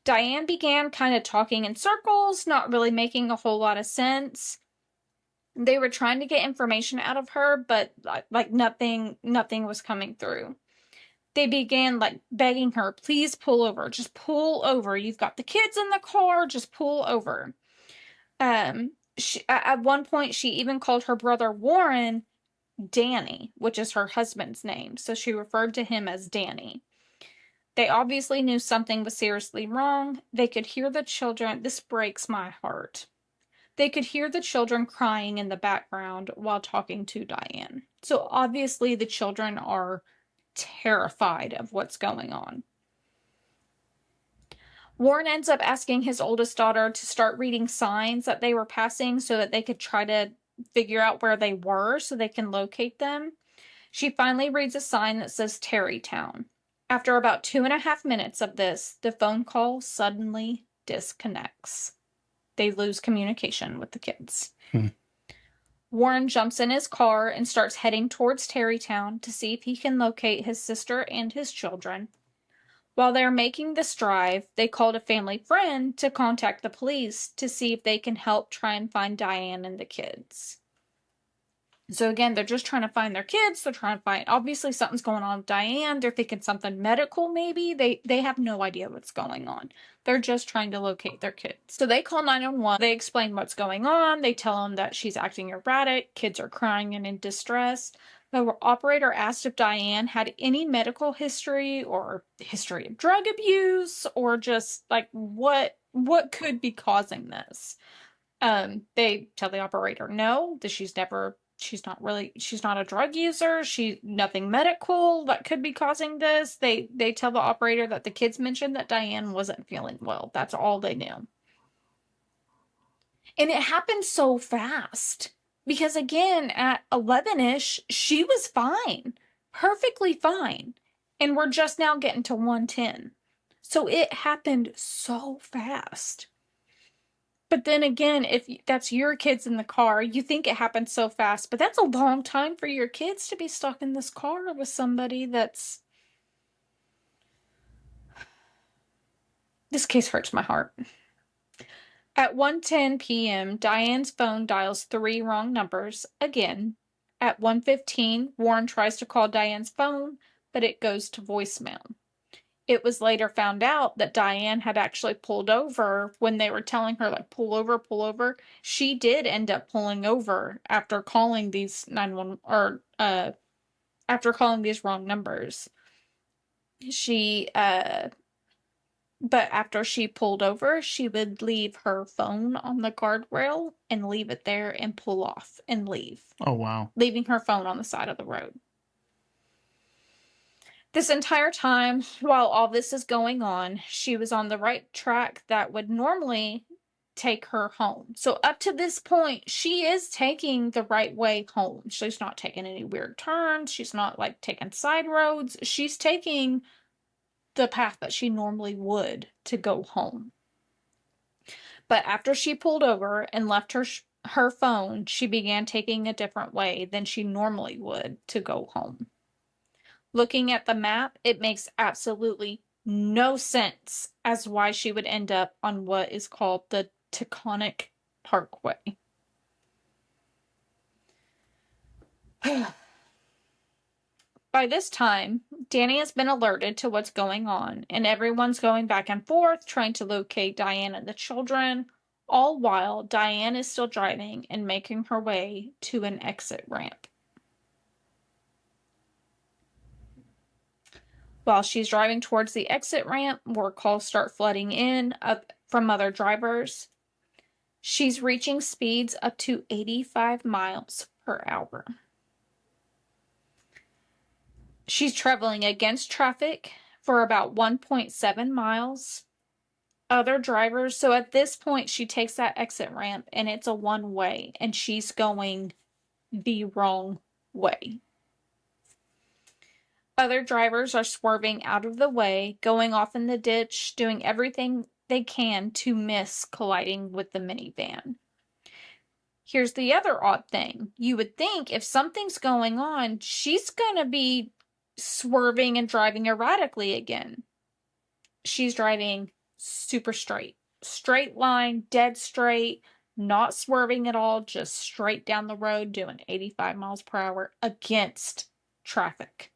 Diane began kind of talking in circles, not really making a whole lot of sense. They were trying to get information out of her, but like nothing was coming through. They began like begging her, please pull over, just pull over. You've got the kids in the car, just pull over. At one point, she even called her brother Warren Danny, which is her husband's name. So she referred to him as Danny. They obviously knew something was seriously wrong. They could hear the children. This breaks my heart. They could hear the children crying in the background while talking to Diane. So obviously the children are terrified of what's going on. Warren ends up asking his oldest daughter to start reading signs that they were passing so that they could try to figure out where they were so they can locate them. She finally reads a sign that says Terrytown. After about 2.5 minutes of this, the phone call suddenly disconnects. They lose communication with the kids. Warren jumps in his car and starts heading towards Terrytown to see if he can locate his sister and his children. While they're making this drive, they called a family friend to contact the police to see if they can help try and find Diane and the kids. So again, they're just trying to find their kids. They're trying to find, obviously something's going on with Diane. They're thinking something medical maybe. They have no idea what's going on. They're just trying to locate their kids. So they call 911. They explain what's going on. They tell them that she's acting erratic. Kids are crying and in distress. The operator asked if Diane had any medical history or history of drug abuse or just like what could be causing this. They tell the operator no, that she's not a drug user. Nothing medical that could be causing this. They tell the operator that the kids mentioned that Diane wasn't feeling well. That's all they knew. And it happened so fast because again, at 11-ish, she was fine, perfectly fine. And we're just now getting to 110. So it happened so fast. But then again, if that's your kids in the car, you think it happened so fast, but that's a long time for your kids to be stuck in this car with somebody that's... This case hurts my heart. At 1:10 p.m., Diane's phone dials 3 wrong numbers again. At 1:15, Warren tries to call Diane's phone, but it goes to voicemail. It was later found out that Diane had actually pulled over when they were telling her, like, pull over, pull over. She did end up pulling over after calling these 911 or after calling these wrong numbers. But after she pulled over, she would leave her phone on the guardrail and leave it there and pull off and leave. Oh, wow. Leaving her phone on the side of the road. This entire time, while all this is going on, she was on the right track that would normally take her home. So up to this point, she is taking the right way home. She's not taking any weird turns. She's not like taking side roads. She's taking the path that she normally would to go home. But after she pulled over and left her phone, she began taking a different way than she normally would to go home. Looking at the map, it makes absolutely no sense as why she would end up on what is called the Taconic Parkway. By this time, Danny has been alerted to what's going on, and everyone's going back and forth trying to locate Diane and the children, all while Diane is still driving and making her way to an exit ramp. While she's driving towards the exit ramp, more calls start flooding in up from other drivers. She's reaching speeds up to 85 miles per hour. She's traveling against traffic for about 1.7 miles. Other drivers, so at this point, she takes that exit ramp and it's a one-way, and she's going the wrong way. Other drivers are swerving out of the way, going off in the ditch, doing everything they can to miss colliding with the minivan. Here's the other odd thing. You would think if something's going on, she's going to be swerving and driving erratically again. She's driving super straight. Straight line, dead straight, not swerving at all, just straight down the road doing 85 miles per hour against traffic.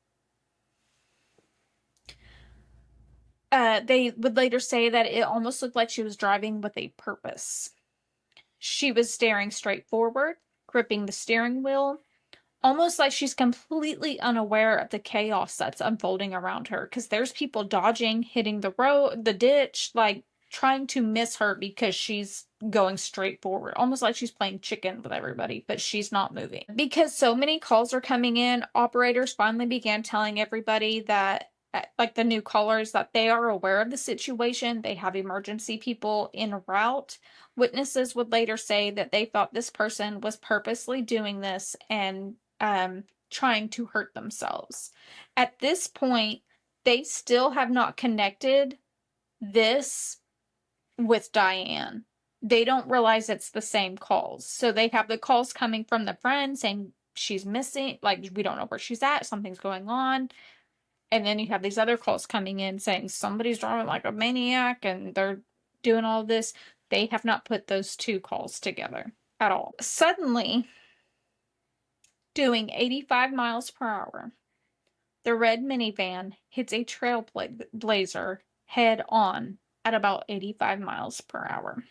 They would later say that it almost looked like she was driving with a purpose. She was staring straight forward, gripping the steering wheel, almost like she's completely unaware of the chaos that's unfolding around her, because there's people dodging, hitting the road, the ditch, like trying to miss her because she's going straight forward, almost like she's playing chicken with everybody, but she's not moving. Because so many calls are coming in, operators finally began telling everybody that, like the new callers, that they are aware of the situation. They have emergency people en route. Witnesses would later say that they thought this person was purposely doing this and trying to hurt themselves. At this point, they still have not connected this with Diane. They don't realize it's the same calls. So they have the calls coming from the friend saying she's missing, like, we don't know where she's at, something's going on. And then you have these other calls coming in saying somebody's driving like a maniac and they're doing all this. They have not put those two calls together at all. Suddenly, doing 85 miles per hour, the red minivan hits a trailblazer head on at about 85 miles per hour.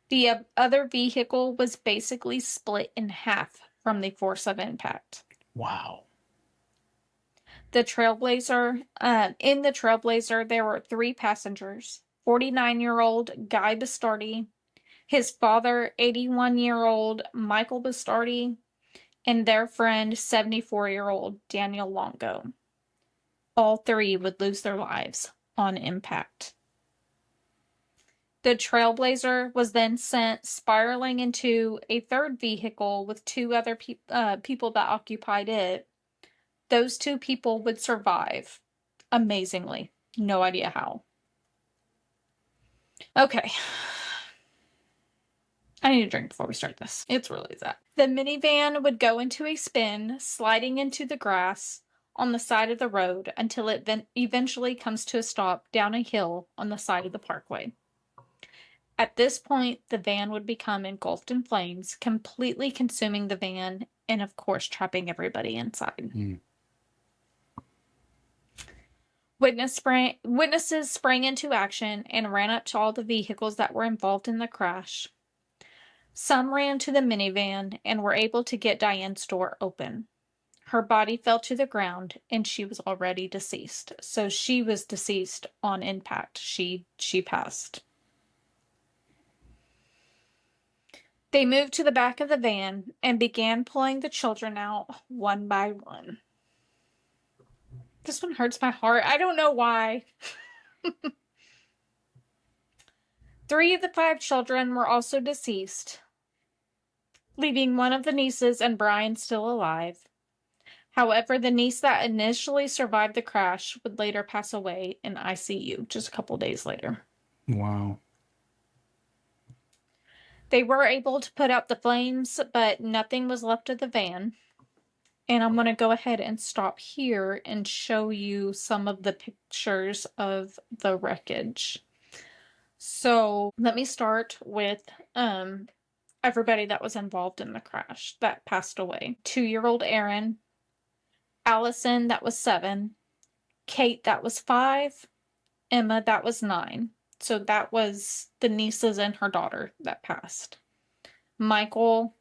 The other vehicle was basically split in half from the force of impact. Wow. The Trailblazer, in the Trailblazer, there were 3 passengers: 49-year-old Guy Bastardi, his father, 81-year-old Michael Bastardi, and their friend, 74-year-old Daniel Longo. All 3 would lose their lives on impact. The Trailblazer was then sent spiraling into a third vehicle with 2 other people that occupied it. Those 2 people would survive. Amazingly. No idea how. Okay. I need a drink before we start this. It's really that. The minivan would go into a spin, sliding into the grass on the side of the road until it eventually comes to a stop down a hill on the side of the parkway. At this point, the van would become engulfed in flames, completely consuming the van and, of course, trapping everybody inside. Witnesses sprang into action and ran up to all the vehicles that were involved in the crash. Some ran to the minivan and were able to get Diane's door open. Her body fell to the ground and she was already deceased. So she was deceased on impact. She passed. They moved to the back of the van and began pulling the children out one by one. This one hurts my heart. I don't know why. 3 of the 5 children were also deceased, leaving one of the nieces and Brian still alive. However, the niece that initially survived the crash would later pass away in ICU just a couple days later. Wow. They were able to put out the flames, but nothing was left of the van. And I'm going to go ahead and stop here and show you some of the pictures of the wreckage. So let me start with everybody that was involved in the crash that passed away. 2-year-old Aaron, Allison, that was 7, Kate, that was 5, Emma, that was 9. So that was the nieces and her daughter that passed. Michael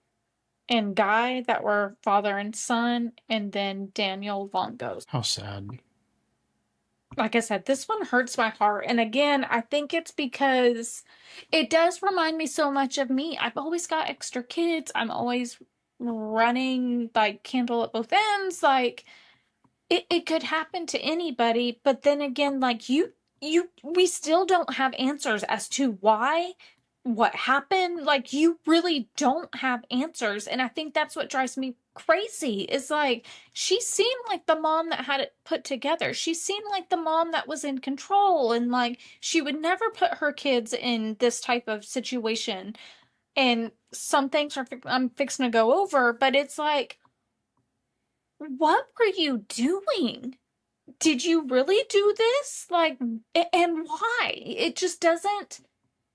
and Guy, that were father and son, and then Daniel Longo. How sad. Like I said, this one hurts my heart. And again, I think it's because it does remind me so much of me. I've always got extra kids. I'm always running like candle at both ends. Like it could happen to anybody. But then again, like we still don't have answers as to why, what happened. Like, you really don't have answers. And I think that's what drives me crazy, is like, she seemed like the mom that had it put together. She seemed like the mom that was in control, and like, she would never put her kids in this type of situation. And some things I'm fixing to go over, but it's like, what were you doing? Did you really do this? Like, and why? It just doesn't,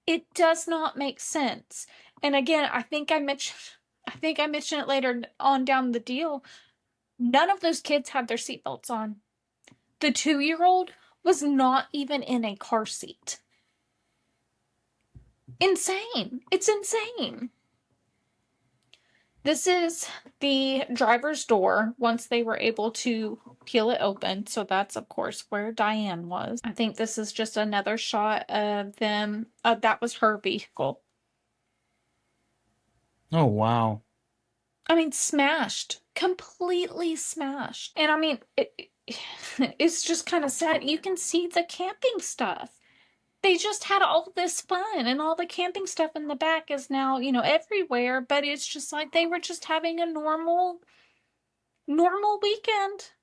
it does not make sense. And again, I think I mentioned it later on down the deal. None of those kids had their seatbelts on. The 2-year-old was not even in a car seat. Insane. It's insane. This is the driver's door once they were able to peel it open. So that's, of course, where Diane was. I think this is just another shot of them. That was her vehicle. Oh, wow. I mean, smashed. Completely smashed. And I mean, it's just kind of sad. You can see the camping stuff. They just had all this fun, and all the camping stuff in the back is now, everywhere, but it's just like they were just having a normal weekend.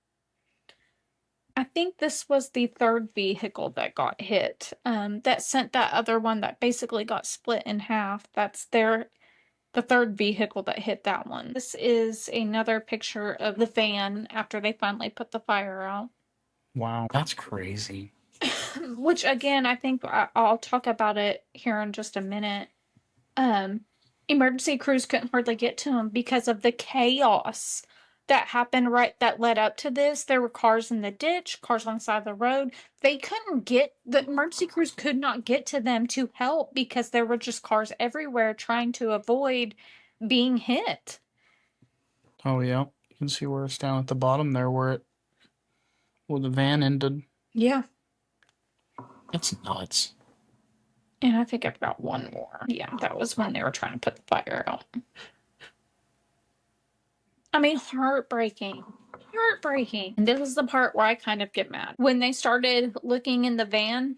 I think this was the third vehicle that got hit. That sent that other one that basically got split in half. That's the third vehicle that hit that one. This is another picture of the van after they finally put the fire out. Wow, that's crazy. Which again, I think I'll talk about it here in just a minute. Emergency crews couldn't hardly get to him because of the chaos that happened that led up to this. There were cars in the ditch, cars on the side of the road. The emergency crews could not get to them to help because there were just cars everywhere trying to avoid being hit. Oh, yeah. You can see where it's down at the bottom there where the van ended. Yeah. That's nuts. And I think I've got one more. Yeah, that was when they were trying to put the fire out. I mean, heartbreaking. Heartbreaking. And this is the part where I kind of get mad. When they started looking in the van,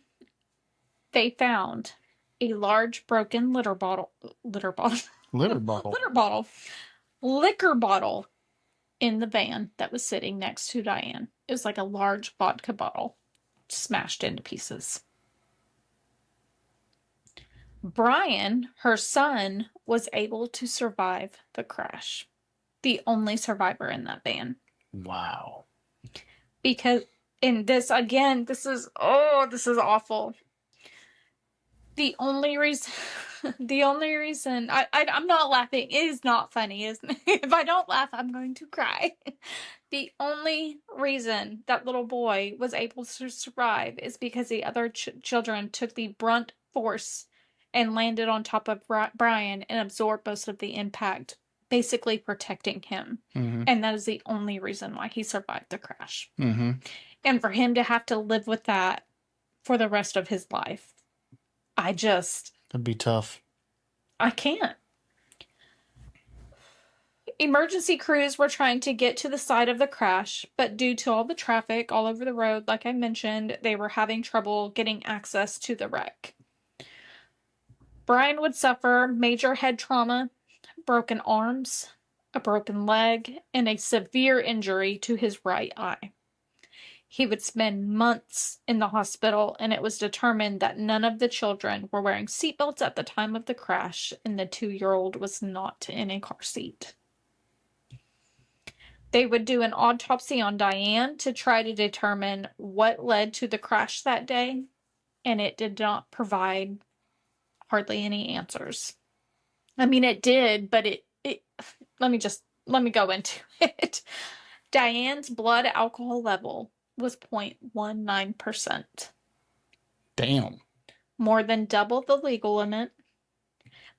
they found a large broken liquor bottle in the van that was sitting next to Diane. It was like a large vodka bottle smashed into pieces. Brian, her son, was able to survive the crash. The only survivor in that van. Wow. Because, and this, again, this is awful. The only reason I'm not laughing, it is not funny, isn't it? If I don't laugh, I'm going to cry. The only reason that little boy was able to survive is because the other children took the brunt force and landed on top of Brian and absorbed most of the impact, basically protecting him. Mm-hmm. And that is the only reason why he survived the crash. Mm-hmm. And for him to have to live with that for the rest of his life, That'd be tough. I can't. Emergency crews were trying to get to the site of the crash, but due to all the traffic all over the road, like I mentioned, they were having trouble getting access to the wreck. Brian would suffer major head trauma, broken arms, a broken leg, and a severe injury to his right eye. He would spend months in the hospital, and it was determined that none of the children were wearing seatbelts at the time of the crash, and the 2-year-old was not in a car seat. They would do an autopsy on Diane to try to determine what led to the crash that day, and it did not provide hardly any answers. I mean, it did, but let me go into it. Diane's blood alcohol level was 0.19%. Damn. More than double the legal limit.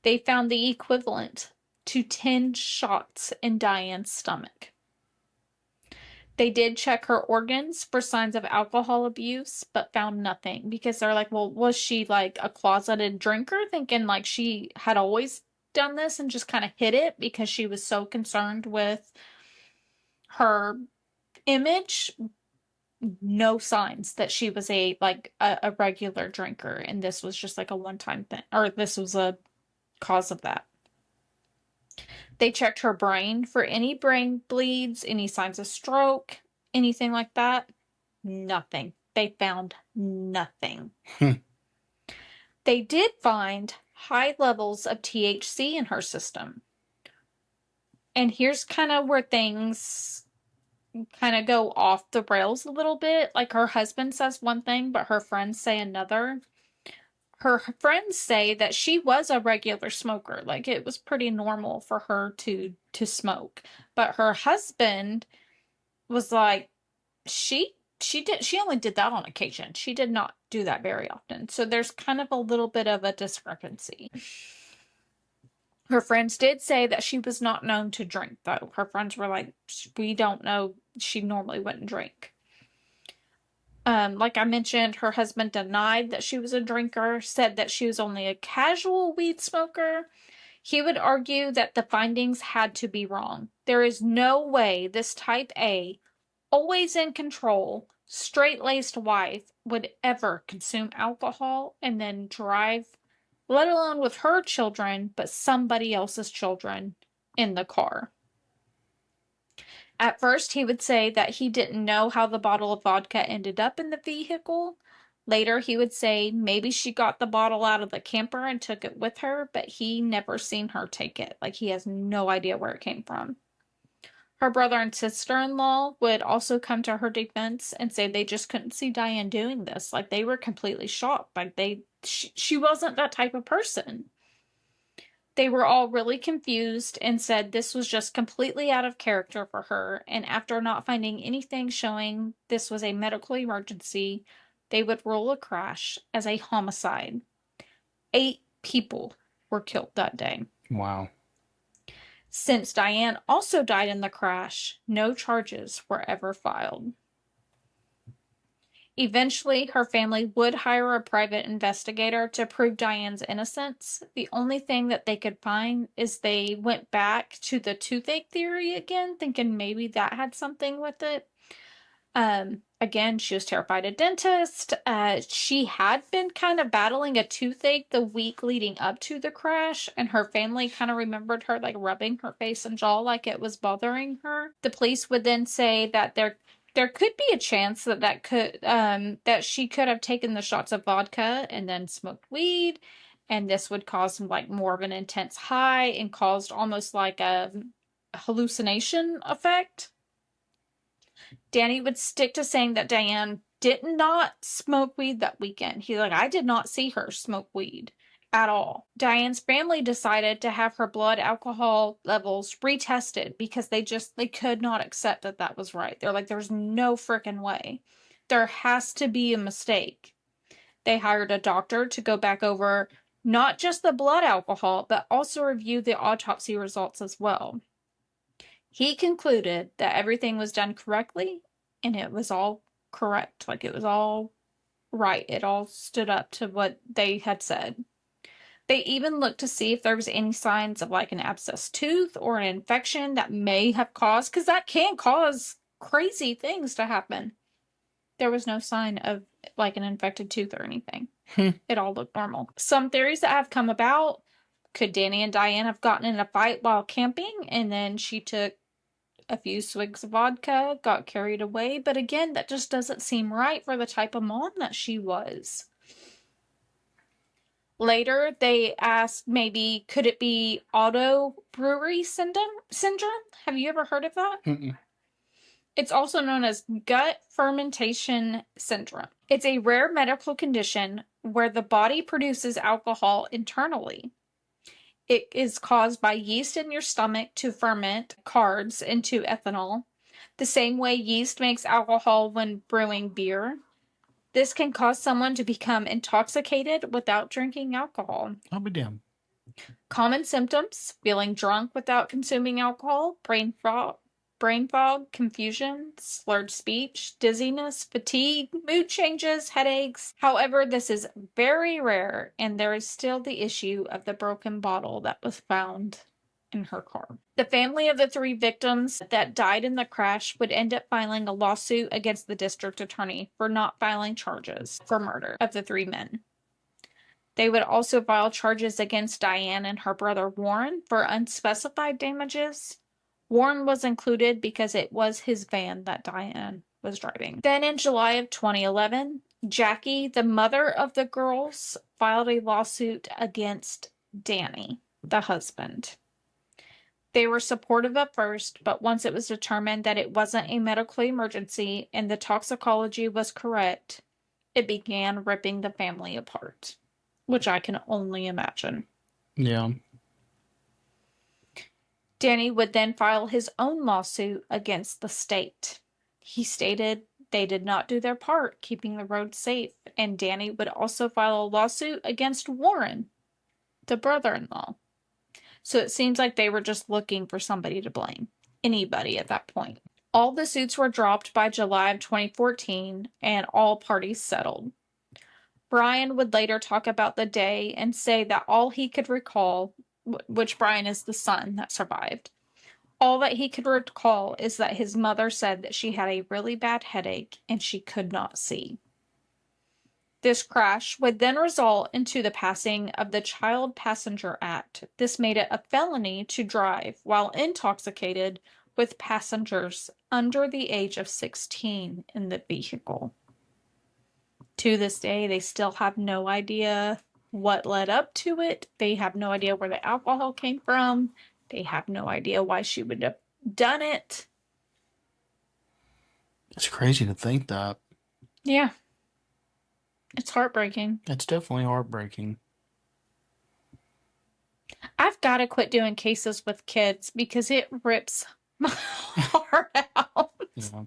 They found the equivalent to 10 shots in Diane's stomach. They did check her organs for signs of alcohol abuse, but found nothing because they're like, well, was she like a closeted drinker, thinking like she had always done this and just kind of hid it because she was so concerned with her image? No signs that she was a regular drinker, and this was just like a one-time thing, or this was a cause of that. They checked her brain for any brain bleeds, any signs of stroke, anything like that. Nothing. They found nothing. They did find high levels of THC in her system. And here's kind of where things kind of go off the rails a little bit. Like, her husband says one thing, but her friends say another. Her friends say that she was a regular smoker. Like, it was pretty normal for her to smoke. But her husband was like, she only did that on occasion. She did not do that very often. So there's kind of a little bit of a discrepancy. Her friends did say that she was not known to drink, though. Her friends were like, we don't know. She normally wouldn't drink. Like I mentioned, her husband denied that she was a drinker, said that she was only a casual weed smoker. He would argue that the findings had to be wrong. There is no way this type A, always in control, straight-laced wife would ever consume alcohol and then drive, let alone with her children, but somebody else's children in the car. At first, he would say that he didn't know how the bottle of vodka ended up in the vehicle. Later, he would say maybe she got the bottle out of the camper and took it with her, but he never seen her take it. Like, he has no idea where it came from. Her brother and sister-in-law would also come to her defense and say they just couldn't see Diane doing this. Like, they were completely shocked. Like, she wasn't that type of person. They were all really confused and said this was just completely out of character for her, and after not finding anything showing this was a medical emergency, they would rule a crash as a homicide. 8 people were killed that day. Wow. Since Diane also died in the crash, no charges were ever filed. Eventually, her family would hire a private investigator to prove Diane's innocence. The only thing that they could find is they went back to the toothache theory again, thinking maybe that had something with it. Again, she was terrified of dentists. She had been kind of battling a toothache the week leading up to the crash, and her family kind of remembered her like rubbing her face and jaw like it was bothering her. The police would then say that there could be a chance that she could have taken the shots of vodka and then smoked weed, and this would cause like more of an intense high and caused almost like a hallucination effect. Danny would stick to saying that Diane did not smoke weed that weekend. He's like, I did not see her smoke weed at all. Diane's family decided to have her blood alcohol levels retested because they could not accept that that was right. They're like, there's no freaking way. There has to be a mistake. They hired a doctor to go back over not just the blood alcohol, but also review the autopsy results as well. He concluded that everything was done correctly and it was all correct. Like, it was all right. It all stood up to what they had said. They even looked to see if there was any signs of like an abscessed tooth or an infection that may have caused, because that can cause crazy things to happen. There was no sign of like an infected tooth or anything. It all looked normal. Some theories that have come about: could Danny and Diane have gotten in a fight while camping and then she took a few swigs of vodka, got carried away? But again, that just doesn't seem right for the type of mom that she was. Later, they asked maybe could it be auto brewery syndrome? Have you ever heard of that? Mm-mm. It's also known as gut fermentation syndrome. It's a rare medical condition where the body produces alcohol internally. It is caused by yeast in your stomach to ferment carbs into ethanol, the same way yeast makes alcohol when brewing beer. This can cause someone to become intoxicated without drinking alcohol. I'll be damned. Common symptoms: feeling drunk without consuming alcohol, brain fog, confusion, slurred speech, dizziness, fatigue, mood changes, headaches. However, this is very rare, and there is still the issue of the broken bottle that was found in her car. The family of the 3 victims that died in the crash would end up filing a lawsuit against the district attorney for not filing charges for murder of the 3 men. They would also file charges against Diane and her brother Warren for unspecified damages. Warren was included because it was his van that Diane was driving. Then in July of 2011, Jackie, the mother of the girls, filed a lawsuit against Danny, the husband. They were supportive at first, but once it was determined that it wasn't a medical emergency and the toxicology was correct, it began ripping the family apart, which I can only imagine. Yeah. Danny would then file his own lawsuit against the state. He stated they did not do their part keeping the road safe, and Danny would also file a lawsuit against Warren, the brother-in-law. So it seems like they were just looking for somebody to blame. Anybody at that point. All the suits were dropped by July of 2014, and all parties settled. Brian would later talk about the day and say that all he could recall, which Brian is the son that survived, all that he could recall is that his mother said that she had a really bad headache and she could not see. This crash would then result into the passing of the Child Passenger Act. This made it a felony to drive while intoxicated with passengers under the age of 16 in the vehicle. To this day, they still have no idea what led up to it. They have no idea where the alcohol came from. They have no idea why she would have done it. It's crazy to think that. Yeah. It's heartbreaking. It's definitely heartbreaking. I've got to quit doing cases with kids because it rips my heart out. Yeah.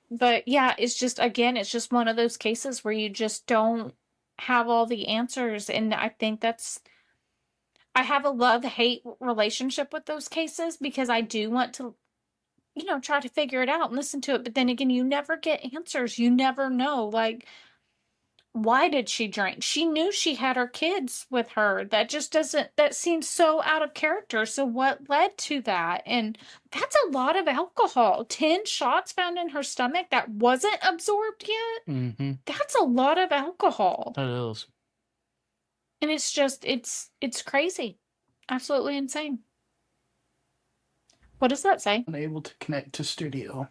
But yeah, it's just, again, it's just one of those cases where you just don't have all the answers. And I think I have a love-hate relationship with those cases because I do want to, try to figure it out and listen to it. But then again, you never get answers. You never know. Like, why did she drink? She knew she had her kids with her. That just doesn't, that seems so out of character. So what led to that? And that's a lot of alcohol. 10 shots found in her stomach that wasn't absorbed yet. Mm-hmm. That's a lot of alcohol. That is. And it's just, it's crazy. Absolutely insane. What does that say? Unable to connect to studio.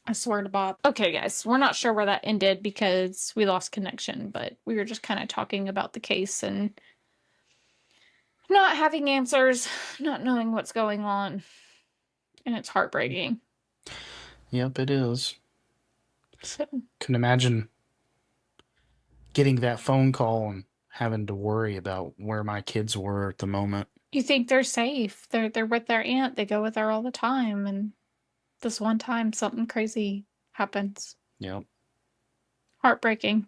I swear to Bob. Okay, guys, we're not sure where that ended because we lost connection, but we were just kind of talking about the case and not having answers, not knowing what's going on. And it's heartbreaking. Yep, it is. So, Can imagine getting that phone call and having to worry about where my kids were at the moment. you think they're safe. They're with their aunt. They go with her all the time. And this one time, something crazy happens. Yep. Heartbreaking.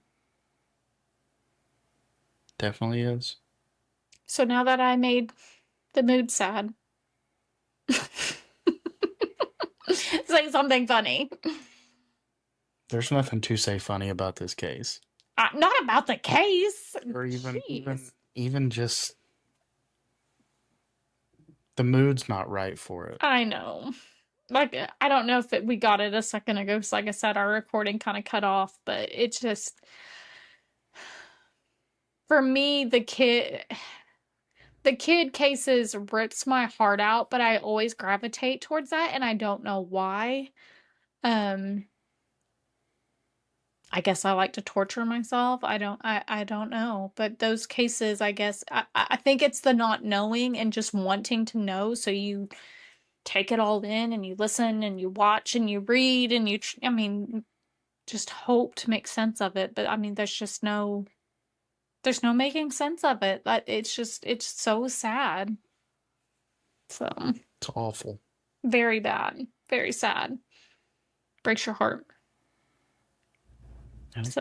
Definitely is. So now that I made the mood sad, say something funny. There's nothing to say funny about this case. Not about the case. Or even Jeez. just the mood's not right for it. I know. Like, I don't know if we got it a second ago. So like I said, our recording kind of cut off, but it's just, for me, the kid cases rips my heart out, but I always gravitate towards that, and I don't know why. I guess I like to torture myself. I don't know. But those cases, I guess, I think it's the not knowing and just wanting to know. So you take it all in and you listen and you watch and you read and just hope to make sense of it. But I mean, there's no making sense of it. It's so sad. So It's awful. very bad, very sad. Breaks your heart. Yeah. So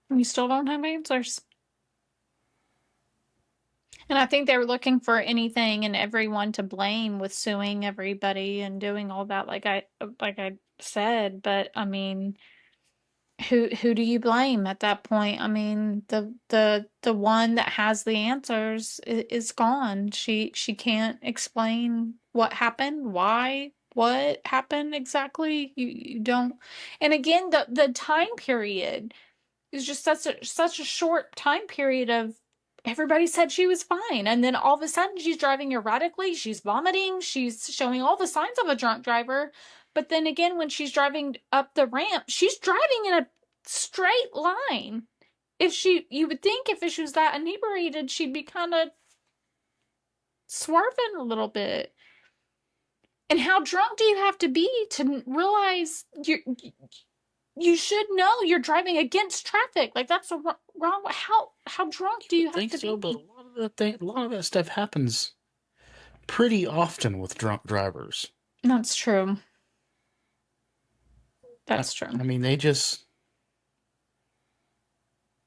we still don't have answers. And I think they were looking for anything and everyone to blame with suing everybody and doing all that, like I said. But I mean, who do you blame at that point? I mean, the one that has the answers is gone. She can't explain what happened, why, what happened exactly. You don't. And again, the time period is just such a short time period of everybody said she was fine, and then all of a sudden she's driving erratically, she's vomiting, she's showing all the signs of a drunk driver. But then again, when she's driving up the ramp, she's driving in a straight line. You would think if she was that inebriated, she'd be kind of swerving a little bit. And how drunk do you have to be to realize you should know you're driving against traffic? Like, that's wrong. How drunk do you have to be? I think so, but a lot of that stuff happens pretty often with drunk drivers. That's true. That's true. I mean, there's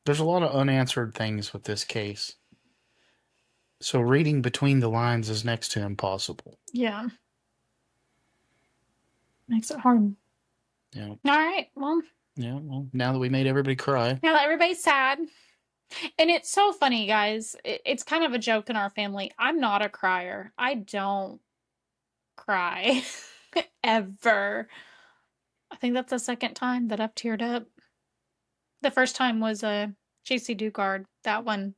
a lot of unanswered things with this case. So reading between the lines is next to impossible. Yeah. Makes it hard. Yeah. All right. Well. Yeah. Well, now that we made everybody cry. Now that everybody's sad. And it's so funny, guys. It's kind of a joke in our family. I'm not a crier. I don't cry. Ever. I think that's the second time that I've teared up. The first time was JC Dugard. That one.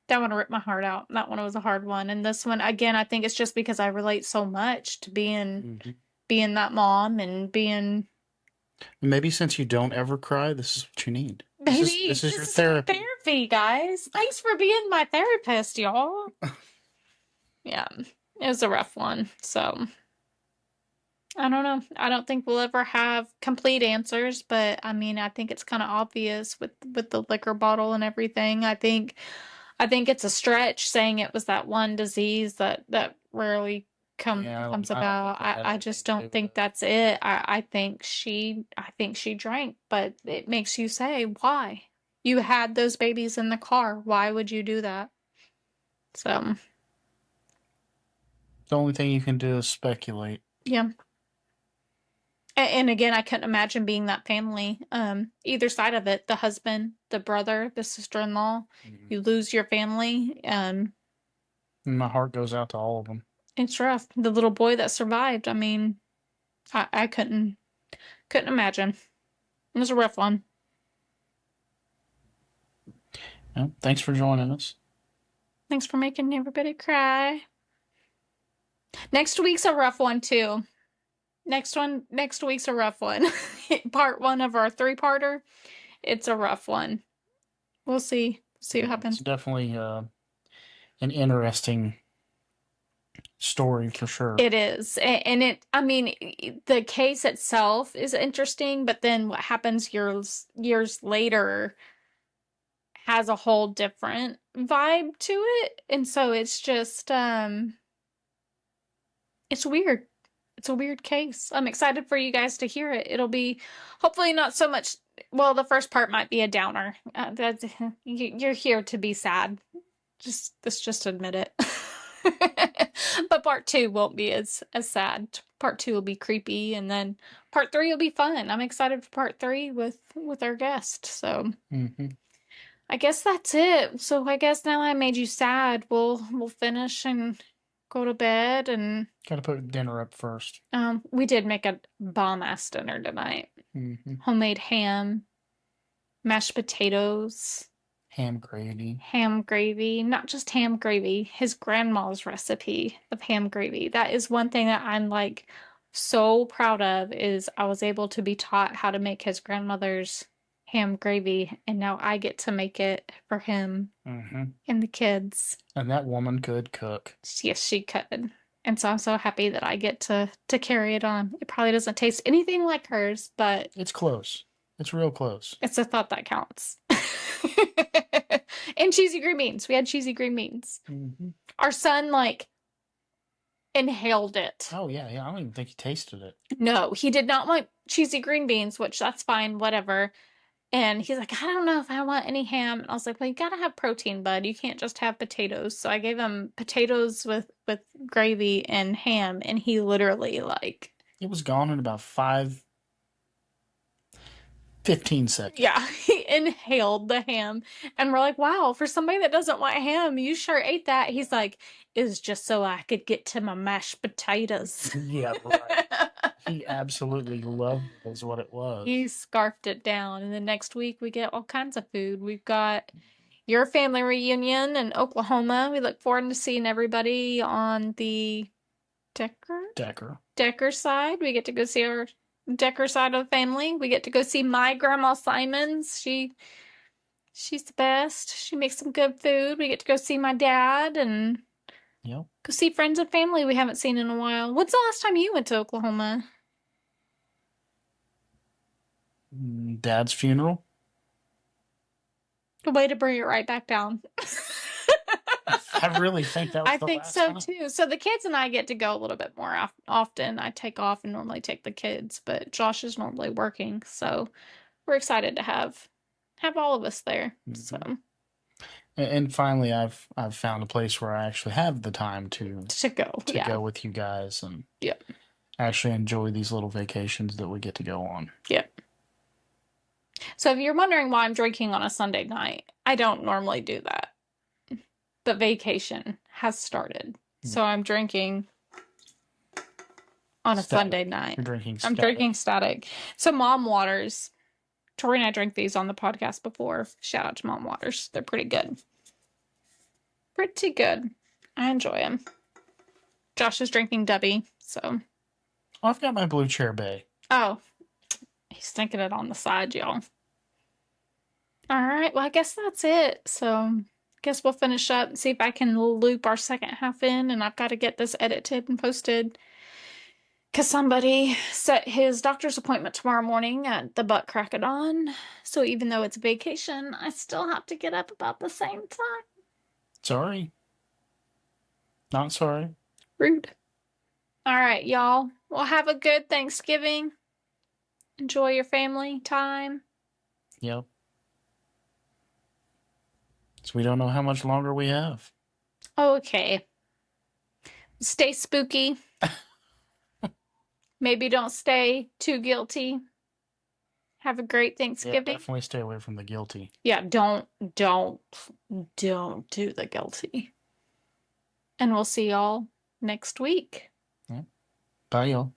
That one ripped my heart out. That one was a hard one. And this one, again, I think it's just because I relate so much to being that mom and being. Maybe since you don't ever cry, this is what you need. Baby, This is your my therapy. therapy, guys. Thanks for being my therapist, y'all. Yeah, it was a rough one. So I don't know. I don't think we'll ever have complete answers, but I mean, I think it's kind of obvious with the liquor bottle and everything. I think it's a stretch saying it was that one disease that rarely comes about. I just don't think that's it. I think she drank, but it makes you say, why? You had those babies in the car. Why would you do that? So, The only thing you can do is speculate. yeah. And again, I couldn't imagine being that family. Either side of it, the husband, the brother, the sister-in-law, you lose your family. My heart goes out to all of them. It's rough. The little boy that survived, I mean, I couldn't imagine. It was a rough one. Yeah, thanks for joining us. Thanks for making everybody cry. Next week's a rough one too. Next week's a rough one. Part 1 of our 3-parter. It's a rough one. We'll see. See what happens. It's definitely an interesting story for sure. It is. And I mean, the case itself is interesting, but then what happens years later has a whole different vibe to it. And so it's just it's weird. It's a weird case. I'm excited for you guys to hear it. It'll be hopefully not so much. Well, the first part might be a downer. You're here to be sad. Just admit it. But part 2 won't be as sad. Part 2 will be creepy, and then part 3 will be fun. I'm excited for part 3 with our guest. So I guess that's it. So I guess now I made you sad. We'll finish and go to bed, and gotta put dinner up first. We did make a bomb-ass dinner tonight. Homemade ham, mashed potatoes, ham gravy. Not just ham gravy, his grandma's recipe of ham gravy. That is one thing that I'm like so proud of, is I was able to be taught how to make his grandmother's ham gravy, and now I get to make it for him and the kids. And that woman could cook. Yes, she could. And so I'm so happy that I get to carry it on. It probably doesn't taste anything like hers, but it's close. It's real close. It's a thought that counts. And cheesy green beans. We had cheesy green beans. Our son, like, inhaled it. Oh, yeah. I don't even think he tasted it. No, he did not want cheesy green beans, which that's fine, whatever. And he's like, I don't know if I want any ham. And I was like, well, you gotta have protein, bud. You can't just have potatoes. So I gave him potatoes with gravy and ham, and he literally, like... It was gone in about 15 seconds. Yeah, he inhaled the ham. And we're like, wow, for somebody that doesn't want ham, you sure ate that. He's like, it was just so I could get to my mashed potatoes. Yeah, right. He absolutely loved it, is what it was. He scarfed it down. And then next week, we get all kinds of food. We've got your family reunion in Oklahoma. We look forward to seeing everybody on the Decker side. We get to go see our Decker side of the family. We get to go see my grandma Simons. She's the best. She makes some good food. We get to go see my dad and go see friends and family we haven't seen in a while. When's the last time you went to Oklahoma? Dad's funeral. A way to bring it right back down. I really think that was I think so too. So the kids and I get to go a little bit more often. I take off and normally take the kids, but Josh is normally working, so we're excited to have all of us there. So, and finally, I've found a place where I actually have the time to go with you guys and actually enjoy these little vacations that we get to go on. Yep. So if you're wondering why I'm drinking on a Sunday night, I don't normally do that. But vacation has started. So I'm drinking on a Sunday night. I'm drinking static. So Mom Waters. Tori and I drank these on the podcast before. Shout out to Mom Waters. They're pretty good. Pretty good. I enjoy them. Josh is drinking Debbie, so. Oh, I've got my blue chair bay. Oh, he's thinking it on the side, y'all. All right, well, I guess that's it. So, I guess we'll finish up and see if I can loop our second half in, and I've got to get this edited and posted. Because somebody set his doctor's appointment tomorrow morning at the butt crack of dawn. So even though it's vacation, I still have to get up about the same time. Sorry. Not sorry. Rude. All right, y'all. Well, have a good Thanksgiving. Enjoy your family time. Yep. So we don't know how much longer we have. Okay. Stay spooky. Maybe don't stay too guilty. Have a great Thanksgiving. Yeah, definitely stay away from the guilty. Yeah, don't do the guilty. And we'll see y'all next week. Yeah. Bye, y'all.